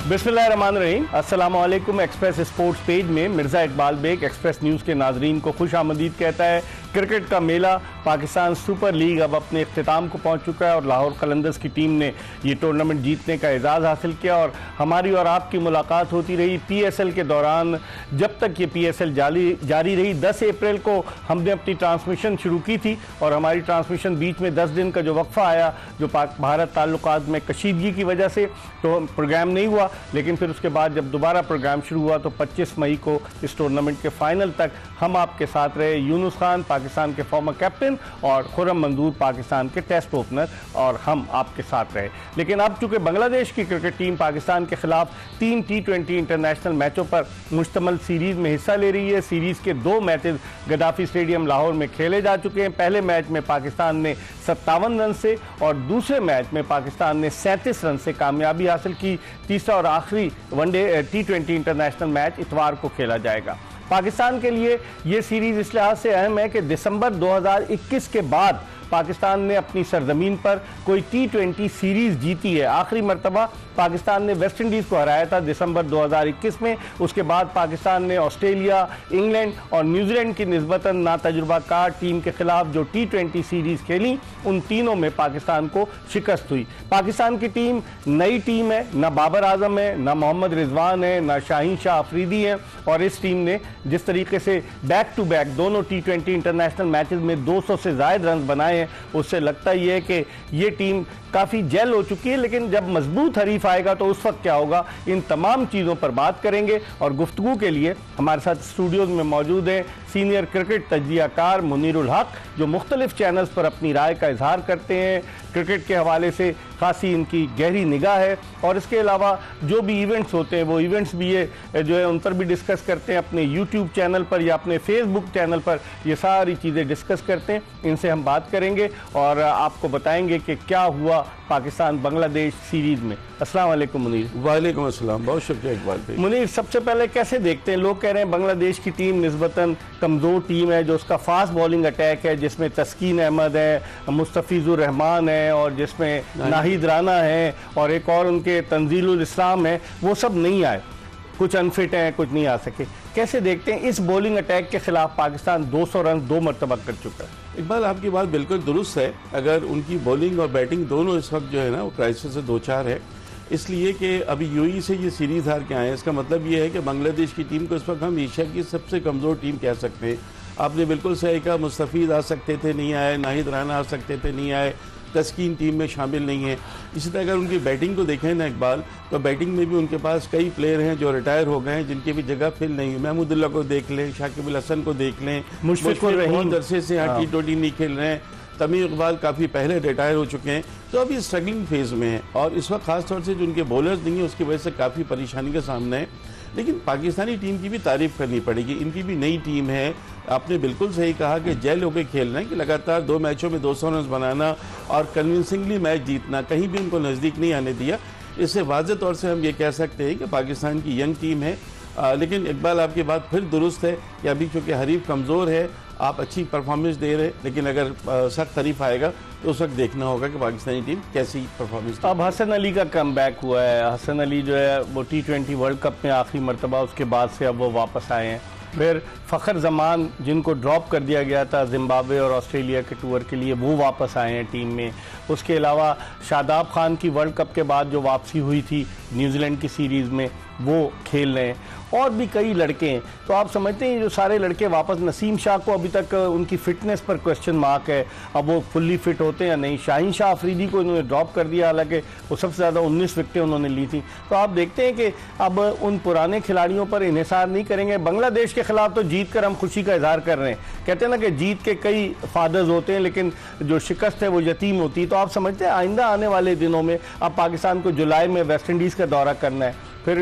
बिस्मिल्लाहिर्रहमानिर्रहीम। अस्सलामु अलैकुम। एक्सप्रेस स्पोर्ट्स पेज में मिर्ज़ा इकबाल बेग एक्सप्रेस न्यूज़ के नाजरीन को खुश आमदीद कहता है। क्रिकेट का मेला पाकिस्तान सुपर लीग अब अपने इख्तिताम को पहुंच चुका है और लाहौर कलंदर्स की टीम ने ये टूर्नामेंट जीतने का एजाज़ हासिल किया और हमारी और आपकी मुलाकात होती रही PSL के दौरान। जब तक ये PSL जारी रही 10 अप्रैल को हमने अपनी ट्रांसमिशन शुरू की थी और हमारी ट्रांसमिशन बीच में 10 दिन का जो वक्फा आया जो पाक भारत ताल्लुकात में कशीदगी की वजह से तो प्रोग्राम नहीं हुआ, लेकिन फिर उसके बाद जब दोबारा प्रोग्राम शुरू हुआ तो 25 मई को इस टूर्नामेंट के फाइनल तक हम आपके साथ रहे। यूनुस खान पाकिस्तान के फॉर्मर कैप्टन और खुर्रम मंजूर पाकिस्तान के टेस्ट ओपनर और हम आपके साथ रहे। लेकिन अब चूंकि बांग्लादेश की क्रिकेट टीम पाकिस्तान के खिलाफ 3 T20 इंटरनेशनल मैचों पर मुश्तमल सीरीज में हिस्सा ले रही है। सीरीज के 2 मैचेस गद्दाफी स्टेडियम लाहौर में खेले जा चुके हैं। पहले मैच में पाकिस्तान ने 57 रन से और दूसरे मैच में पाकिस्तान ने 37 रन से कामयाबी हासिल की। तीसरा और आखिरी वनडे T20 इंटरनेशनल मैच इतवार को खेला जाएगा। पाकिस्तान के लिए ये सीरीज इस लिहाज से अहम है कि दिसंबर 2021 के बाद पाकिस्तान ने अपनी सरजमीन पर कोई T20 सीरीज जीती है। आखिरी मरतबा पाकिस्तान ने वेस्ट इंडीज़ को हराया था दिसंबर 2021 में। उसके बाद पाकिस्तान ने ऑस्ट्रेलिया, इंग्लैंड और न्यूजीलैंड की निस्बतन नातजुर्बाकार टीम के खिलाफ जो T20 सीरीज खेली उन तीनों में पाकिस्तान को शिकस्त हुई। पाकिस्तान की टीम नई टीम है, ना बाबर आजम है, ना मोहम्मद रिजवान है, ना शाहीन शाह अफरीदी है और इस टीम ने जिस तरीके से बैक टू बैक दोनों T20 इंटरनेशनल मैचेस में 200 से ज़ायद रन बनाए हैं, उससे लगता ही है कि ये टीम काफ़ी जेल हो चुकी है। लेकिन जब मजबूत हरीफ आएगा तो उस वक्त क्या होगा, इन तमाम चीज़ों पर बात करेंगे। और गुफ्तगू के लिए हमारे साथ स्टूडियोज़ में मौजूद हैं सीनियर क्रिकेट तज्जियाकार मुनीरुल हक, जो मुख्तलिफ चैनल्स पर अपनी राय का इजहार करते हैं। क्रिकेट के हवाले से खासी इनकी गहरी निगाह है और इसके अलावा जो भी इवेंट्स होते हैं वो इवेंट्स भी ये जो है उन पर भी डिस्कस करते हैं। अपने YouTube चैनल पर या अपने Facebook चैनल पर ये सारी चीज़ें डिस्कस करते हैं। इनसे हम बात करेंगे और आपको बताएंगे कि क्या हुआ पाकिस्तान बांग्लादेश सीरीज में। अस्सलाम वालेकुम मुनीर। वालेकुम अस्सलाम, बहुत शुक्रिया इकबाल भाई। मुनीर, सबसे पहले कैसे देखते हैं, लोग कह रहे हैं बांग्लादेश की टीम निस्बतन कमज़ोर टीम है, जो उसका फास्ट बॉलिंग अटैक है जिसमें तस्कीन अहमद है, मुस्तफिजुर रहमान है और जिसमें नाहिद राना है और एक और उनके तंजीलुल इस्लाम है, वो सब नहीं आए, कुछ अनफिट हैं, कुछ नहीं आ सके। कैसे देखते हैं इस बॉलिंग अटैक के खिलाफ पाकिस्तान 200 रन 2 मरतबा कर चुका है? इकबाल, आपकी बात बिल्कुल दुरुस्त है। अगर उनकी बॉलिंग और बैटिंग दोनों इस वक्त जो है ना वो क्राइसिस से दो चार है, इसलिए कि अभी यूएई से ये सीरीज़ हार के आए हैं। इसका मतलब ये है कि बांग्लादेश की टीम को इस वक्त हम एशिया की सबसे कमज़ोर टीम कह सकते हैं। आपने बिल्कुल सही कहा, मुस्तफीद आ सकते थे नहीं आए, नाहिद राना आ सकते थे नहीं आए, तस्कीन टीम में शामिल नहीं है। इसी तरह अगर उनकी बैटिंग को देखें ना इकबाल, तो बैटिंग में भी उनके पास कई प्लेयर हैं जो रिटायर हो गए हैं जिनकी भी जगह फिल नहीं है। महमूदुल्लाह को देख लें, शाकिब अल हसन को देख लें, मुशफिकुर बहुत अरसे से यहाँ T20 नहीं खेल रहे हैं। तमीम इकबाल काफ़ी पहले रिटायर हो चुके हैं, तो अभी स्ट्रगलिंग फेज़ में है और इस वक्त ख़ासतौर से जो उनके बॉलर्स नहीं है उसकी वजह से काफ़ी परेशानी का सामना है। लेकिन पाकिस्तानी टीम की भी तारीफ़ करनी पड़ेगी, इनकी भी नई टीम है। आपने बिल्कुल सही कहा कि जेल होकर खेल रहे हैं कि लगातार 2 मैचों में 200 रन बनाना और कन्विंसिंगली मैच जीतना, कहीं भी उनको नज़दीक नहीं आने दिया। इससे वाज़ेह तौर से हम ये कह सकते हैं कि पाकिस्तान की यंग टीम है। लेकिन इकबाल, आपकी बात फिर दुरुस्त है कि अभी चूँकि हरीफ कमज़ोर है, आप अच्छी परफॉर्मेंस दे रहे हैं, लेकिन अगर सख्त हरीफ आएगा तो उस वक्त देखना होगा कि पाकिस्तानी टीम कैसी परफॉर्मेंस। अब हसन अली का कम बैक हुआ है। हसन अली जो है वो T20 वर्ल्ड कप में आखिरी मरतबा, उसके बाद से अब वो वापस आए हैं। फिर फ़खर जमान जिनको ड्रॉप कर दिया गया था जिम्बाब्वे और ऑस्ट्रेलिया के टूर के लिए, वो वापस आए हैं टीम में। उसके अलावा शादाब खान की वर्ल्ड कप के बाद जो वापसी हुई थी न्यूजीलैंड की सीरीज़ में, वो खेल रहे हैं और भी कई लड़के हैं। तो आप समझते हैं जो सारे लड़के वापस, नसीम शाह को अभी तक उनकी फ़िटनेस पर क्वेश्चन मार्क है, अब वो फुल्ली फिट होते हैं या नहीं। शाहीन शाह अफरीदी को इन्होंने ड्रॉप कर दिया, हालांकि वो सबसे ज़्यादा 19 विकेटें उन्होंने ली थी। तो आप देखते हैं कि अब उन पुराने खिलाड़ियों पर इन्हिसार नहीं करेंगे। बांग्लादेश के खिलाफ तो जीत कर हम खुशी का इजहार कर रहे हैं, कहते हैं ना कि जीत के कई फादर्स होते हैं लेकिन जो शिकस्त है वो यतीम होती है। तो आप समझते हैं आइंदा आने वाले दिनों में अब पाकिस्तान को जुलाई में वेस्ट इंडीज़ का दौरा करना है, फिर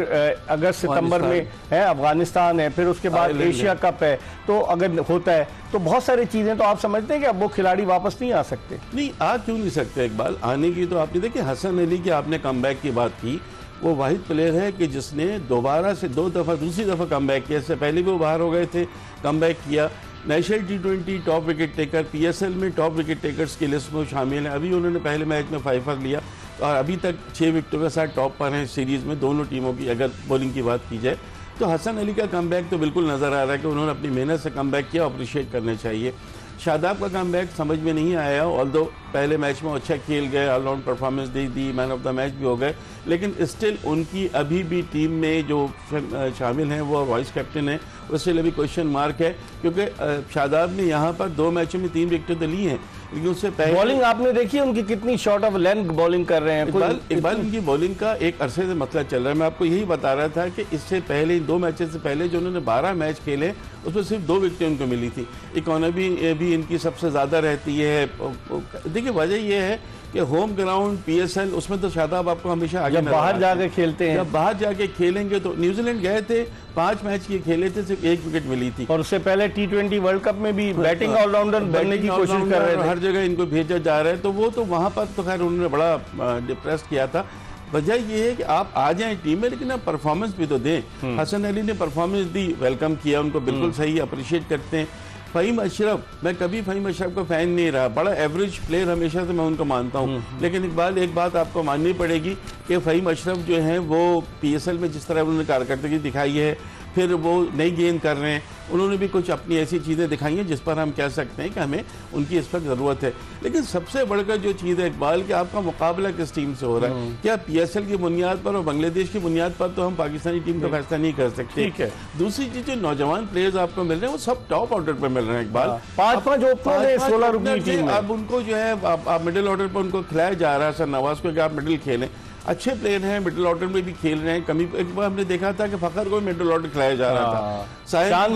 अगस्त सितंबर में है अफगानिस्तान है, फिर उसके बाद एशिया कप है। तो अगर होता है तो बहुत सारी चीज़ें, तो आप समझते हैं कि अब वो खिलाड़ी वापस नहीं आ सकते? नहीं, आ क्यों नहीं सकते इकबाल? आने की तो आपने देखिए, हसन अली की आपने कमबैक की बात की, वो वाहिद प्लेयर है कि जिसने दोबारा से 2 दफ़ा दूसरी दफ़ा कमबैक किया। इससे पहले भी वो बाहर हो गए थे, कमबैक किया। National T20 top wicket taker, PSL में टॉप विकेट टेकर्स की लिस्ट में शामिल हैं। अभी उन्होंने पहले मैच में 5 लिया। और अभी तक 6 विकेटों के साथ टॉप पर हैं सीरीज़ में दोनों टीमों की। अगर बॉलिंग की बात की जाए तो हसन अली का कमबैक तो बिल्कुल नज़र आ रहा है कि उन्होंने अपनी मेहनत से कमबैक किया, अप्रिशिएट करना चाहिए। शादाब का कमबैक समझ में नहीं आया, ऑल्दो पहले मैच में अच्छा खेल गए, ऑलराउंड परफॉर्मेंस दे दी, मैन ऑफ द मैच भी हो गए, लेकिन स्टिल उनकी अभी भी टीम में जो शामिल हैं वो वाइस कैप्टन है, उससे अभी क्वेश्चन मार्क है, क्योंकि शादाब ने यहाँ पर 2 मैचों में 3 विकेटें तो ली हैं, लेकिन उससे पहले बॉलिंग आपने देखी उनकी कितनी शॉर्ट ऑफ लेंथ बॉलिंग कर रहे हैं। इकबाल उनकी बॉलिंग का एक अरसे से मसला चल रहा है। मैं आपको यही बता रहा था कि इससे पहले 2 मैचेस से पहले जो उन्होंने 12 मैच खेले उसमें सिर्फ 2 विकेटें उनको मिली थी। इकोनॉमी भी इनकी सबसे ज़्यादा रहती है। देखिए वजह यह है कि होम ग्राउंड PSL उसमें तो शादाब आपको हमेशा आगे बाहर जाके खेलते हैं, जब बाहर जाके खेलेंगे तो न्यूजीलैंड गए थे 5 मैच ये खेले थे, सिर्फ 1 विकेट मिली थी। और उससे पहले T20 वर्ल्ड कप में भी बैटिंग ऑलराउंडर बनने की कोशिश कर रहे थे, हर जगह इनको भेजा जा रहा है, तो वो तो वहाँ पर तो खैर उन्होंने बड़ा डिप्रेस किया था। वजह ये है कि आप आ जाएं टीम में लेकिन आप परफॉर्मेंस भी तो दें। हसन अली ने परफॉर्मेंस दी, वेलकम किया उनको, बिल्कुल सही, अप्रिशिएट करते हैं। फ़हीम अशरफ, मैं कभी फ़हीम अशरफ का फ़ैन नहीं रहा, बड़ा एवरेज प्लेयर हमेशा से मैं उनको मानता हूँ, लेकिन इकबाल एक बात आपको माननी पड़ेगी कि फ़हीम अशरफ जो हैं वो PSL में जिस तरह उन्होंने कारकर्दगी दिखाई है, फिर वो नई गेंद कर रहे हैं, उन्होंने भी कुछ अपनी ऐसी चीज़ें दिखाई हैं जिस पर हम कह सकते हैं कि हमें उनकी इस वक्त ज़रूरत है। लेकिन सबसे बढ़कर जो चीज़ है इकबाल कि आपका मुकाबला किस टीम से हो रहा है। क्या PSL की बुनियाद पर और बांग्लादेश की बुनियाद पर तो हम पाकिस्तानी टीम का फैसला नहीं कर सकते। ठीक है। दूसरी चीज़, जो नौजवान प्लेयर्स आपको मिल रहे हैं वो सब टॉप ऑर्डर पर मिल रहे हैं इकबाल। 5-5 ओपनर 16 रुपये टीम। अब उनको जो है आप मिडिल ऑर्डर पर उनको खिलाया जा रहा है सर नवाज को कि आप मिडिल खेलें। अच्छे प्लेयर हैं, मिडिल ऑर्डर में भी खेल रहे हैं। कमी एक बार हमने देखा था कि फखर को मिडिल ऑर्डर खिलाया जा रहा था, शान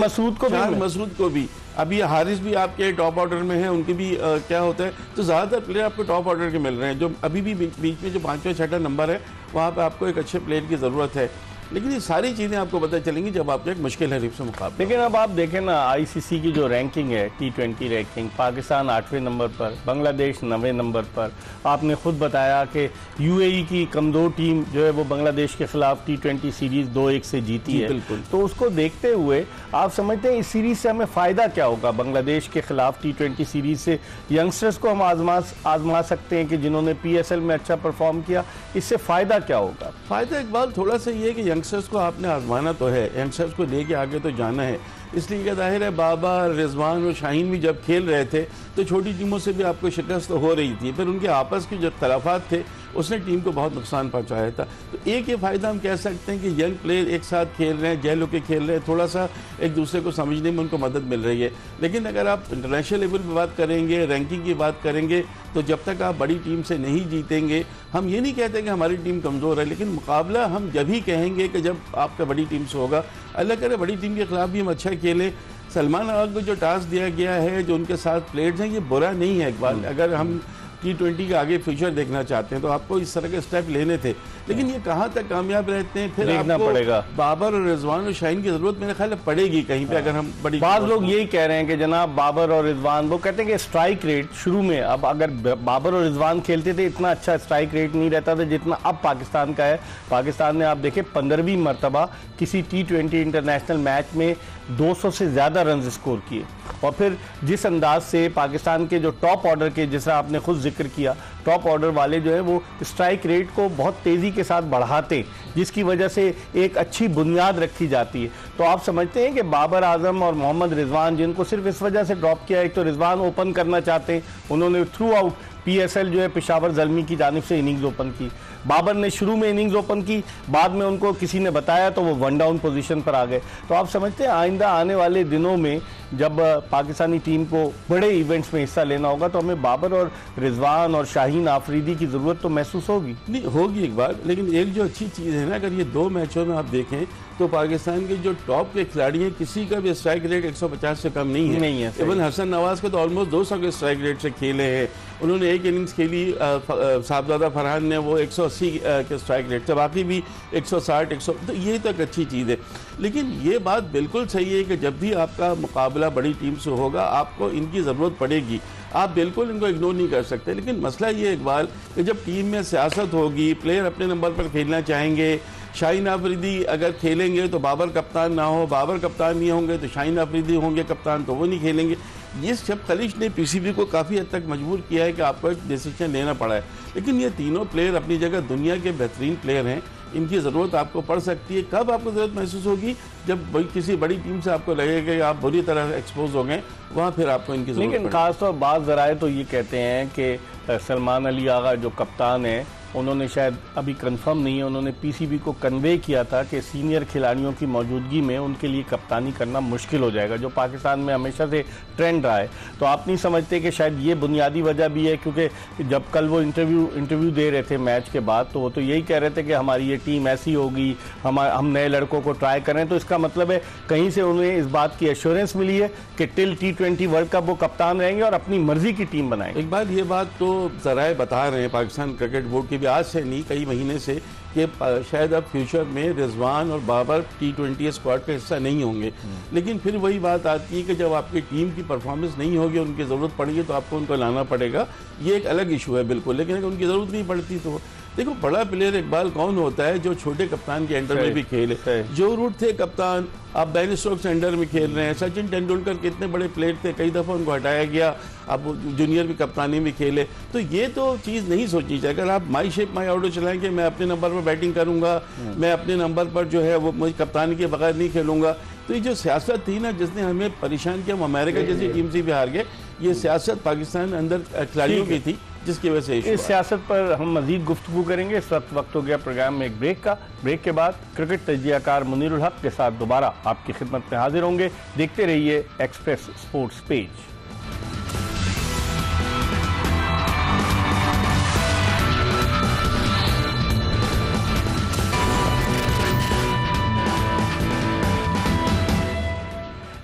मसूद को भी। अभी हारिस भी आपके टॉप ऑर्डर में है, उनके भी क्या होता है, तो ज़्यादातर प्लेयर आपको टॉप ऑर्डर के मिल रहे हैं। जो अभी भी बीच में जो 5वां 6वां नंबर है वहाँ पर आपको एक अच्छे प्लेयर की ज़रूरत है। लेकिन ये सारी चीज़ें आपको पता चलेंगी जब आपको एक मुश्किल हरीफ से मुकाबला। लेकिन अब आप देखें ना, ICC की जो रैंकिंग है, T20 रैंकिंग, पाकिस्तान 8वें नंबर पर, बांग्लादेश 9वें नंबर पर। आपने खुद बताया कि UAE की कमज़ोर टीम जो है वो बांग्लादेश के खिलाफ T20 सीरीज़ 2-1 से जीती है। तो उसको देखते हुए आप समझते हैं इस सीरीज़ से हमें फ़ायदा क्या होगा? बांग्लादेश के खिलाफ T20 सीरीज़ से यंगस्टर्स को हम आजमा सकते हैं कि जिन्होंने PSL में अच्छा परफॉर्म किया, इससे फ़ायदा क्या होगा? फ़ायदा इकबाल थोड़ा सा ये है कि यंगस्टर्स को आपने आजमाना तो है, यंगस्टर्स को लेके आगे तो जाना है। इसलिए कि जाहिर है बाबर, रिजवान और शाहीन भी जब खेल रहे थे तो छोटी टीमों से भी आपको शिकस्त तो हो रही थी, फिर उनके आपस के जो इख्तलाफात थे उसने टीम को बहुत नुकसान पहुंचाया था। तो एक ये फ़ायदा हम कह सकते हैं कि यंग प्लेयर एक साथ खेल रहे हैं, जेल होकर खेल रहे हैं, थोड़ा सा एक दूसरे को समझने में उनको मदद मिल रही है। लेकिन अगर आप इंटरनेशनल लेवल पर बात करेंगे, रैंकिंग की बात करेंगे, तो जब तक आप बड़ी टीम से नहीं जीतेंगे, हम ये नहीं कहते कि हमारी टीम कमज़ोर है, लेकिन मुकाबला हम जब ही कहेंगे कि जब आपका बड़ी टीम से होगा। अल्लाह करे बड़ी टीम के खिलाफ भी हम अच्छा खेलें। सलमान आग को जो टास्क दिया गया है, जो उनके साथ प्लेयर्स हैं, ये बुरा नहीं है इकबाल। अगर हम T20 का आगे फ्यूचर देखना चाहते हैं तो आपको इस तरह के स्टेप लेने थे, लेकिन ये कहाँ तक कामयाब रहते हैं फिर आपको पड़ेगा। बाबर और रिजवान और शाहीन की जरूरत मेरे ख्याल में पड़ेगी कहीं पे। अगर हम बड़ी बाद लोग यही कह रहे हैं कि जनाब बाबर और रिजवान, वो कहते हैं कि स्ट्राइक रेट शुरू में, अब अगर बाबर और रिजवान खेलते थे इतना अच्छा स्ट्राइक रेट नहीं रहता था जितना अब पाकिस्तान का है। पाकिस्तान ने आप देखें 15वीं मरतबा किसी T20 इंटरनेशनल मैच में 200 से ज़्यादा रन स्कोर किए। और फिर जिस अंदाज से पाकिस्तान के जो टॉप ऑर्डर के, जिसका आपने खुद जिक्र किया, टॉप ऑर्डर वाले जो है वो स्ट्राइक रेट को बहुत तेज़ी के साथ बढ़ाते, जिसकी वजह से एक अच्छी बुनियाद रखी जाती है। तो आप समझते हैं कि बाबर आजम और मोहम्मद रिजवान, जिनको सिर्फ इस वजह से ड्रॉप किया, एक तो रिजवान ओपन करना चाहते हैं, उन्होंने थ्रू आउट PSL जो है पेशावर ज़ल्मी की जानिब से इनिंग्स ओपन की। बाबर ने शुरू में इनिंग्स ओपन की, बाद में उनको किसी ने बताया तो वो 1 डाउन पोजीशन पर आ गए। तो आप समझते हैं आइंदा आने वाले दिनों में जब पाकिस्तानी टीम को बड़े इवेंट्स में हिस्सा लेना होगा तो हमें बाबर और रिजवान और शाहीन आफरीदी की ज़रूरत तो महसूस होगी। नहीं होगी एक बार, लेकिन एक जो अच्छी चीज़ है ना, अगर ये 2 मैचों में आप देखें तो पाकिस्तान के जो टॉप के खिलाड़ी हैं किसी का भी स्ट्राइक रेट 150 से कम नहीं है। इवन हसन नवाज को तो ऑलमोस्ट 200 के स्ट्राइक रेट से खेले हैं। उन्होंने एक इनिंग्स खेली, साहबजादा फरहान ने वो 180 के स्ट्राइक रेट से, बाकी भी 160 100। तो ये तो एक अच्छी चीज़ है। लेकिन ये बात बिल्कुल सही है कि जब भी आपका मुकाबला बड़ी टीम से होगा आपको इनकी ज़रूरत पड़ेगी, आप बिल्कुल इनको इग्नोर नहीं कर सकते। लेकिन मसला ये इकबाल कि जब टीम में सियासत होगी, प्लेयर अपने नंबर पर खेलना चाहेंगे, शाहीन आफरीदी अगर खेलेंगे तो बाबर कप्तान ना हो, बाबर कप्तान नहीं होंगे तो शाहीन आफरीदी होंगे कप्तान, तो वो नहीं खेलेंगे। ये सब खलीज ने पीसीबी को काफ़ी हद तक मजबूर किया है कि आपको एक डिसीजन लेना पड़ा है। लेकिन ये तीनों प्लेयर अपनी जगह दुनिया के बेहतरीन प्लेयर हैं, इनकी ज़रूरत आपको पड़ सकती है। कब आपको ज़रूरत महसूस होगी? जब किसी बड़ी टीम से आपको लगेगा कि आप बुरी तरह एक्सपोज हो गए, वहाँ फिर आपको इनकी ज़रूरत। लेकिन खासतौर बाज़ ज़राए तो ये कहते हैं कि सलमान अली आगा जो कप्तान है, उन्होंने शायद अभी कंफर्म नहीं है, उन्होंने पीसीबी को कन्वे किया था कि सीनियर खिलाड़ियों की मौजूदगी में उनके लिए कप्तानी करना मुश्किल हो जाएगा, जो पाकिस्तान में हमेशा से ट्रेंड रहा है। तो आप नहीं समझते कि शायद ये बुनियादी वजह भी है? क्योंकि जब कल वो इंटरव्यू दे रहे थे मैच के बाद, तो वो तो यही कह रहे थे कि हमारी ये टीम ऐसी होगी, हम नए लड़कों को ट्राई करें। तो इसका मतलब है कहीं से उन्हें इस बात की एश्योरेंस मिली है कि टिल T20 वर्ल्ड कप वो कप्तान रहेंगे और अपनी मर्जी की टीम बनाएंगे। एक बार ये बात तो ज़राए बता रहे हैं पाकिस्तान क्रिकेट बोर्ड के भी, आज से नहीं कई महीने से, कि शायद अब फ्यूचर में रिजवान और बाबर T20 स्क्वाड का हिस्सा नहीं होंगे। लेकिन फिर वही बात आती है कि जब आपकी टीम की परफॉर्मेंस नहीं होगी, उनकी ज़रूरत पड़ेगी तो आपको उनको लाना पड़ेगा। ये एक अलग इशू है बिल्कुल। लेकिन अगर उनकी ज़रूरत नहीं पड़ती तो देखो, बड़ा प्लेयर इकबाल कौन होता है जो छोटे कप्तान के अंडर में भी खेले? जो रूट थे कप्तान, आप बेन स्टोक्स अंडर में खेल रहे हैं। सचिन तेंदुलकर कितने बड़े प्लेयर थे, कई दफ़ा उनको हटाया गया, अब जूनियर भी कप्तानी में खेले। तो ये तो चीज़ नहीं सोचनी चाहिए। अगर आप माई शेप माई ऑर्डर चलाएंगे, मैं अपने नंबर पर बैटिंग करूंगा, मैं अपने नंबर पर जो है वो मुझे कप्तानी के बगैर नहीं खेलूंगा, तो ये जो सियासत थी ना जिसने हमें परेशान किया, हम अमेरिका जैसी टीम से भी हार गए, ये सियासत पाकिस्तान अंदर खिलाड़ियों की थी जिसकी वजह से इस सियासत पर हम मजीद गुफ्तगू करेंगे। इस वक्त हो गया प्रोग्राम में एक ब्रेक का। ब्रेक के बाद क्रिकेट तजज़ियाकार मुनीरुल हक के साथ दोबारा आपकी खिदमत में हाजिर होंगे। देखते रहिए एक्सप्रेस स्पोर्ट्स पेज।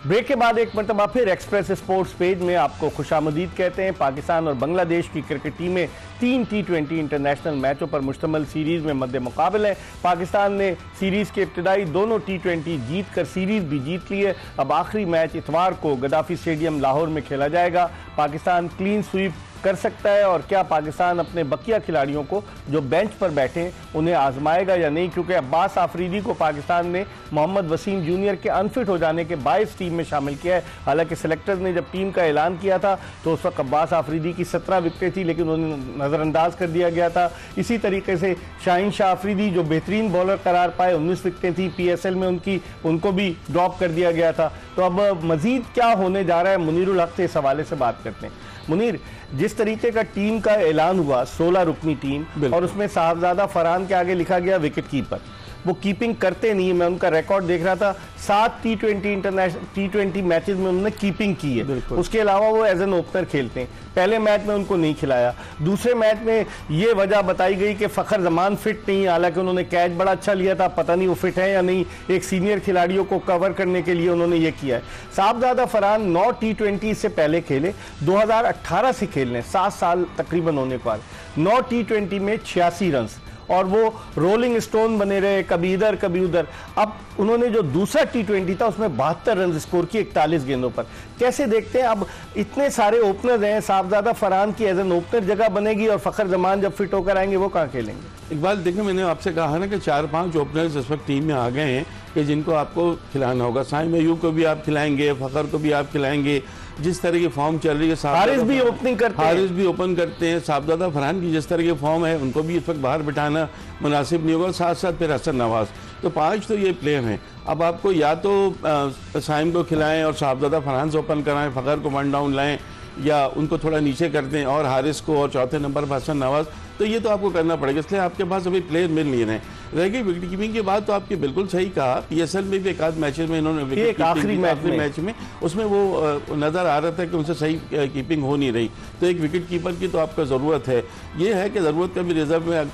ब्रेक के बाद एक मरतबा फिर एक्सप्रेस स्पोर्ट्स पेज में आपको खुशामदीद कहते हैं। पाकिस्तान और बांग्लादेश की क्रिकेट टीमें 3 T20 इंटरनेशनल मैचों पर मुश्तमिल सीरीज में मद्दे मुकाबले हैं। पाकिस्तान ने सीरीज के इब्तिदाई दोनों T20 जीत कर सीरीज भी जीत ली है। अब आखिरी मैच इतवार को गद्दाफी स्टेडियम लाहौर में खेला जाएगा। पाकिस्तान क्लीन स्वीप कर सकता है, और क्या पाकिस्तान अपने बकिया खिलाड़ियों को जो बेंच पर बैठे हैं उन्हें आजमाएगा या नहीं? क्योंकि अब्बास आफरीदी को पाकिस्तान ने मोहम्मद वसीम जूनियर के अनफिट हो जाने के बायस टीम में शामिल किया है। हालांकि सेलेक्टर्स ने जब टीम का ऐलान किया था तो उस वक्त अब्बास आफरीदी की 17 विकेटें थी, लेकिन उन्हें नज़रअंदाज कर दिया गया था। इसी तरीके से शाहीन शाह आफरीदी जो बेहतरीन बॉलर करार पाए, 19 विकेटें थी PSL में उनको भी ड्रॉप कर दिया गया था। तो अब मजीद क्या होने जा रहा है, मुनीरुल हक से इस हवाले से बात करते हैं। मुनीर, जिस तरीके का टीम का ऐलान हुआ, 16 रुकनी टीम, और उसमें साहबजादा फरहान के आगे लिखा गया विकेट कीपर, वो कीपिंग करते नहीं है। मैं उनका रिकॉर्ड देख रहा था, 7 T20 मैचेस में उन्होंने कीपिंग की है। उसके अलावा वो एज एन ओपनर खेलते हैं। पहले मैच में उनको नहीं खिलाया। दूसरे मैच में ये वजह बताई गई कि फ़खर जमान फिट नहीं है, हालांकि उन्होंने कैच बड़ा अच्छा लिया था, पता नहीं वो फिट है या नहीं। एक सीनियर खिलाड़ियों को कवर करने के लिए उन्होंने ये किया है। साहबजादा फरहान 9 T20 से पहले खेले, 2018 से खेल रहे हैं, 7 साल तकरीबन होने के बाद। 9 T20 में 86 रन, और वो रोलिंग स्टोन बने रहे, कभी इधर कभी उधर। अब उन्होंने जो दूसरा T20 था उसमें 72 रन स्कोर किए 41 गेंदों पर। कैसे देखते हैं? अब इतने सारे ओपनर हैं, साहबजादा फरहान की एज एन ओपनर जगह बनेगी, और फ़खर जमान जब फिट होकर आएंगे वो कहाँ खेलेंगे? इकबाल, देखिए मैंने आपसे कहा ना कि 4-5 ओपनर्स इस वक्त टीम में आ गए हैं कि जिनको आपको खिलाना होगा। साइम अयूब को भी आप खिलाएंगे, फ़खर को भी आप खिलाएंगे। जिस तरह की फॉर्म चल रही है, हारिस भी ओपनिंग करते हैं, हारिस भी ओपन करते हैं। साहबजादा फरहान की जिस तरह की फॉर्म है, उनको भी इस वक्त बाहर बिठाना मुनासिब नहीं होगा। साथ साथ फिर हसन नवाज, तो 5 तो ये प्लेयर हैं। अब आपको या तो साइम को खिलाएं और साहबजादा फरहान से ओपन कराएं, फ़खर को 1 डाउन लाएं, या उनको थोड़ा नीचे कर दें और हारिस को, और चौथे नंबर पर हसन नवाज। तो ये तो आपको करना पड़ेगा, इसलिए आपके पास अभी प्लेयर मिल नहीं रहे। रह गई विकेट कीपिंग की बात, तो आपकी बिल्कुल सही कहा। PSL में भी एक आध मैचेस में इन्होंने विकेट आखिरी मैच में उसमें वो नज़र आ रहा था कि उनसे सही कीपिंग हो नहीं रही। तो एक विकेट कीपर की तो आपको ज़रूरत है। ये है कि ज़रूरत का भी रिजर्व में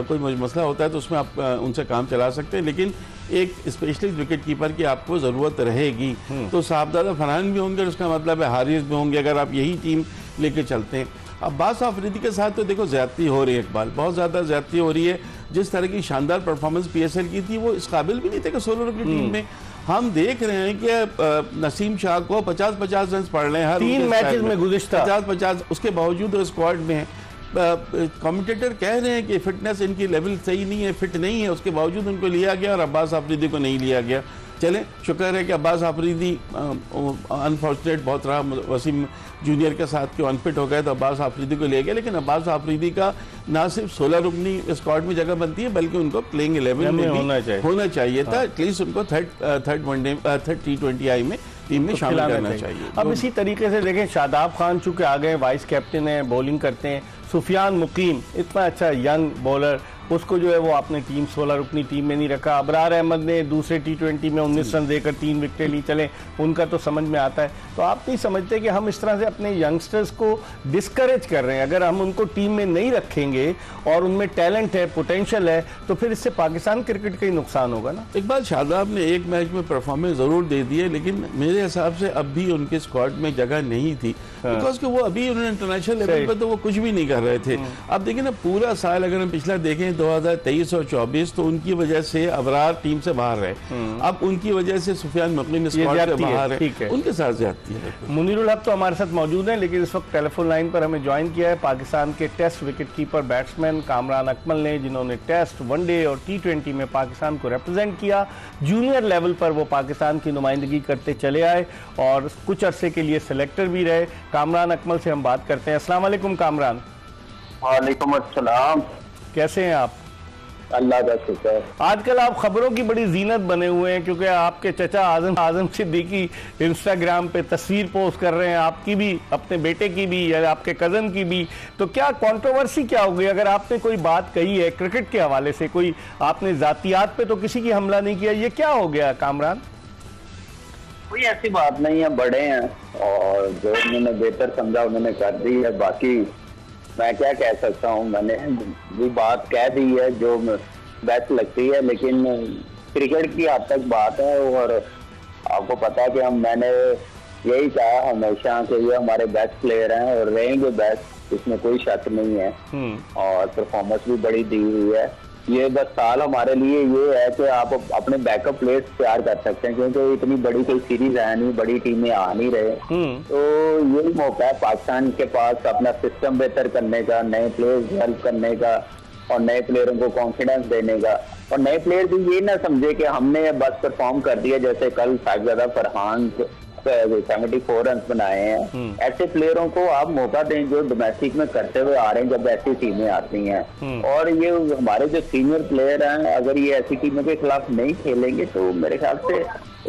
कोई मसला होता है तो उसमें आप उनसे काम चला सकते हैं, लेकिन एक स्पेशलिस्ट विकेट कीपर की आपको ज़रूरत रहेगी। तो साहबजादा फरहान भी होंगे, उसका मतलब है हारिस भी होंगे, अगर आप यही टीम लेके चलते हैं। अब्बास आफरीदी के साथ तो देखो ज़्यादती हो रही है इकबाल, बहुत ज़्यादा ज़्यादती हो रही है। जिस तरह की शानदार परफॉर्मेंस PSL की थी, वो इस काबिल भी नहीं थे कि 16 रन की टीम में। हम देख रहे हैं कि नसीम शाह को 50-50 रन पड़ रहे हैं हर 3 मैचेस में गुज़िश्ता 50-50, उसके बावजूद वो स्क्वाड में है। कमेंटेटर कह रहे हैं कि फिटनेस इनकी लेवल सही नहीं है, फिट नहीं है, उसके बावजूद उनको लिया गया और अब्बास आफरीदी को नहीं लिया गया। चलें, शुक्र है कि अब्बास आफरीदी अनफॉर्चुनेट बहुत रहा, वसीम जूनियर के साथ के अनफिट हो गए तो अब्बास आफरीदी को ले गया, लेकिन अब्बास आफरीदी का ना सिर्फ 16 रुकनी स्क्वाड में जगह बनती है बल्कि उनको प्लेइंग 11 में भी होना चाहिए था। एटलीस्ट उनको थर्ड वनडे T20I में टीम में शामिल करना चाहिए। अब इसी तरीके से देखें, शादाब खान चूंकि आ गए, वाइस कैप्टन है, बॉलिंग करते हैं, सुफियान मुकीम इतना अच्छा यंग बॉलर, उसको जो है वो आपने टीम 16 रुकनी टीम में नहीं रखा। अबरार अहमद ने दूसरे T20 में 19 रन देकर 3 विकेटें ली, चले उनका तो समझ में आता है। तो आप नहीं समझते कि हम इस तरह से अपने यंगस्टर्स को डिस्करेज कर रहे हैं? अगर हम उनको टीम में नहीं रखेंगे और उनमें टैलेंट है, पोटेंशियल है, तो फिर इससे पाकिस्तान क्रिकेट का ही नुकसान होगा ना। इकबाल, शादाब ने एक मैच में परफॉर्मेंस जरूर दे दी है, लेकिन मेरे हिसाब से अब भी उनके स्क्वाड में जगह नहीं थी, बिकॉज कि वो अभी उन्होंने इंटरनेशनल लेवल पर तो वो कुछ भी नहीं कर रहे थे। अब देखिए ना, पूरा साल अगर हम पिछला देखें 2023 और 24, तो उनकी वजह से अबरार टीम से बाहर रहे, अब उनकी वजह से सुफियान मुकीम स्क्वाड से बाहर है, उनके साथ जाती है। मुनीरुल हक तो हमारे साथ मौजूद हैं, लेकिन इस वक्त टेलीफोन लाइन पर हमें ज्वाइन किया है पाकिस्तान के test wicketkeeper batsman Kamran Akmal ने, जिन्होंने टेस्ट, वनडे और T20 में पाकिस्तान को रिप्रेजेंट किया। जूनियर लेवल पर वो पाकिस्तान की नुमाइंदगी करते चले आए और कुछ अरसे के लिए सिलेक्टर भी रहे। कामरान अकमल से हम बात करते हैं। अस्सलाम वालेकुम कामरान। वालेकुम अस्सलाम। कैसे हैं आप? अल्लाह का शुक्र। आजकल आप खबरों की बड़ी जीनत बने हुए हैं, क्योंकि आपके चचा आजम सिद्दीकी इंस्टाग्राम पे तस्वीर पोस्ट कर रहे हैं, आपकी भी, अपने बेटे की भी, या आपके कज़न की भी। तो क्या कंट्रोवर्सी क्या हो गई? अगर आपने कोई बात कही है क्रिकेट के हवाले से, कोई आपने जातियात पे तो किसी की हमला नहीं किया, ये क्या हो गया कामरान? कोई ऐसी बात नहीं है, बड़े हैं और जो उन्होंने बेहतर समझा उन्होंने कर दी है। बाकी मैं क्या कह सकता हूँ, मैंने भी बात कह दी है जो बेस्ट लगती है, लेकिन क्रिकेट की हद तक बात है और आपको पता है कि मैंने यही कहा हमेशा कि ये हमारे बेस्ट प्लेयर हैं और रहेंगे बेस्ट, इसमें कोई शक नहीं है। और परफॉर्मेंस भी बड़ी दी हुई है। ये बस साल हमारे लिए ये है कि आप अपने बैकअप प्लेयर्स तैयार कर सकते हैं, क्योंकि इतनी बड़ी कोई सीरीज है नहीं, बड़ी टीमें आ नहीं रहे, तो यही मौका है पाकिस्तान के पास अपना सिस्टम बेहतर करने का, नए प्लेयर्स हेल्प करने का और नए प्लेयरों को कॉन्फिडेंस देने का। और नए प्लेयर भी ये ना समझे कि हमने बस परफॉर्म कर दिया, जैसे कल साहिबजादा फरहान 74 रन बनाए हैं। ऐसे प्लेयरों को आप मौका दें जो डोमेस्टिक में करते हुए आ रहे हैं जब ऐसी टीमें आती हैं। और ये हमारे जो सीनियर प्लेयर हैं, अगर ये ऐसी टीमों के खिलाफ नहीं खेलेंगे तो मेरे ख्याल से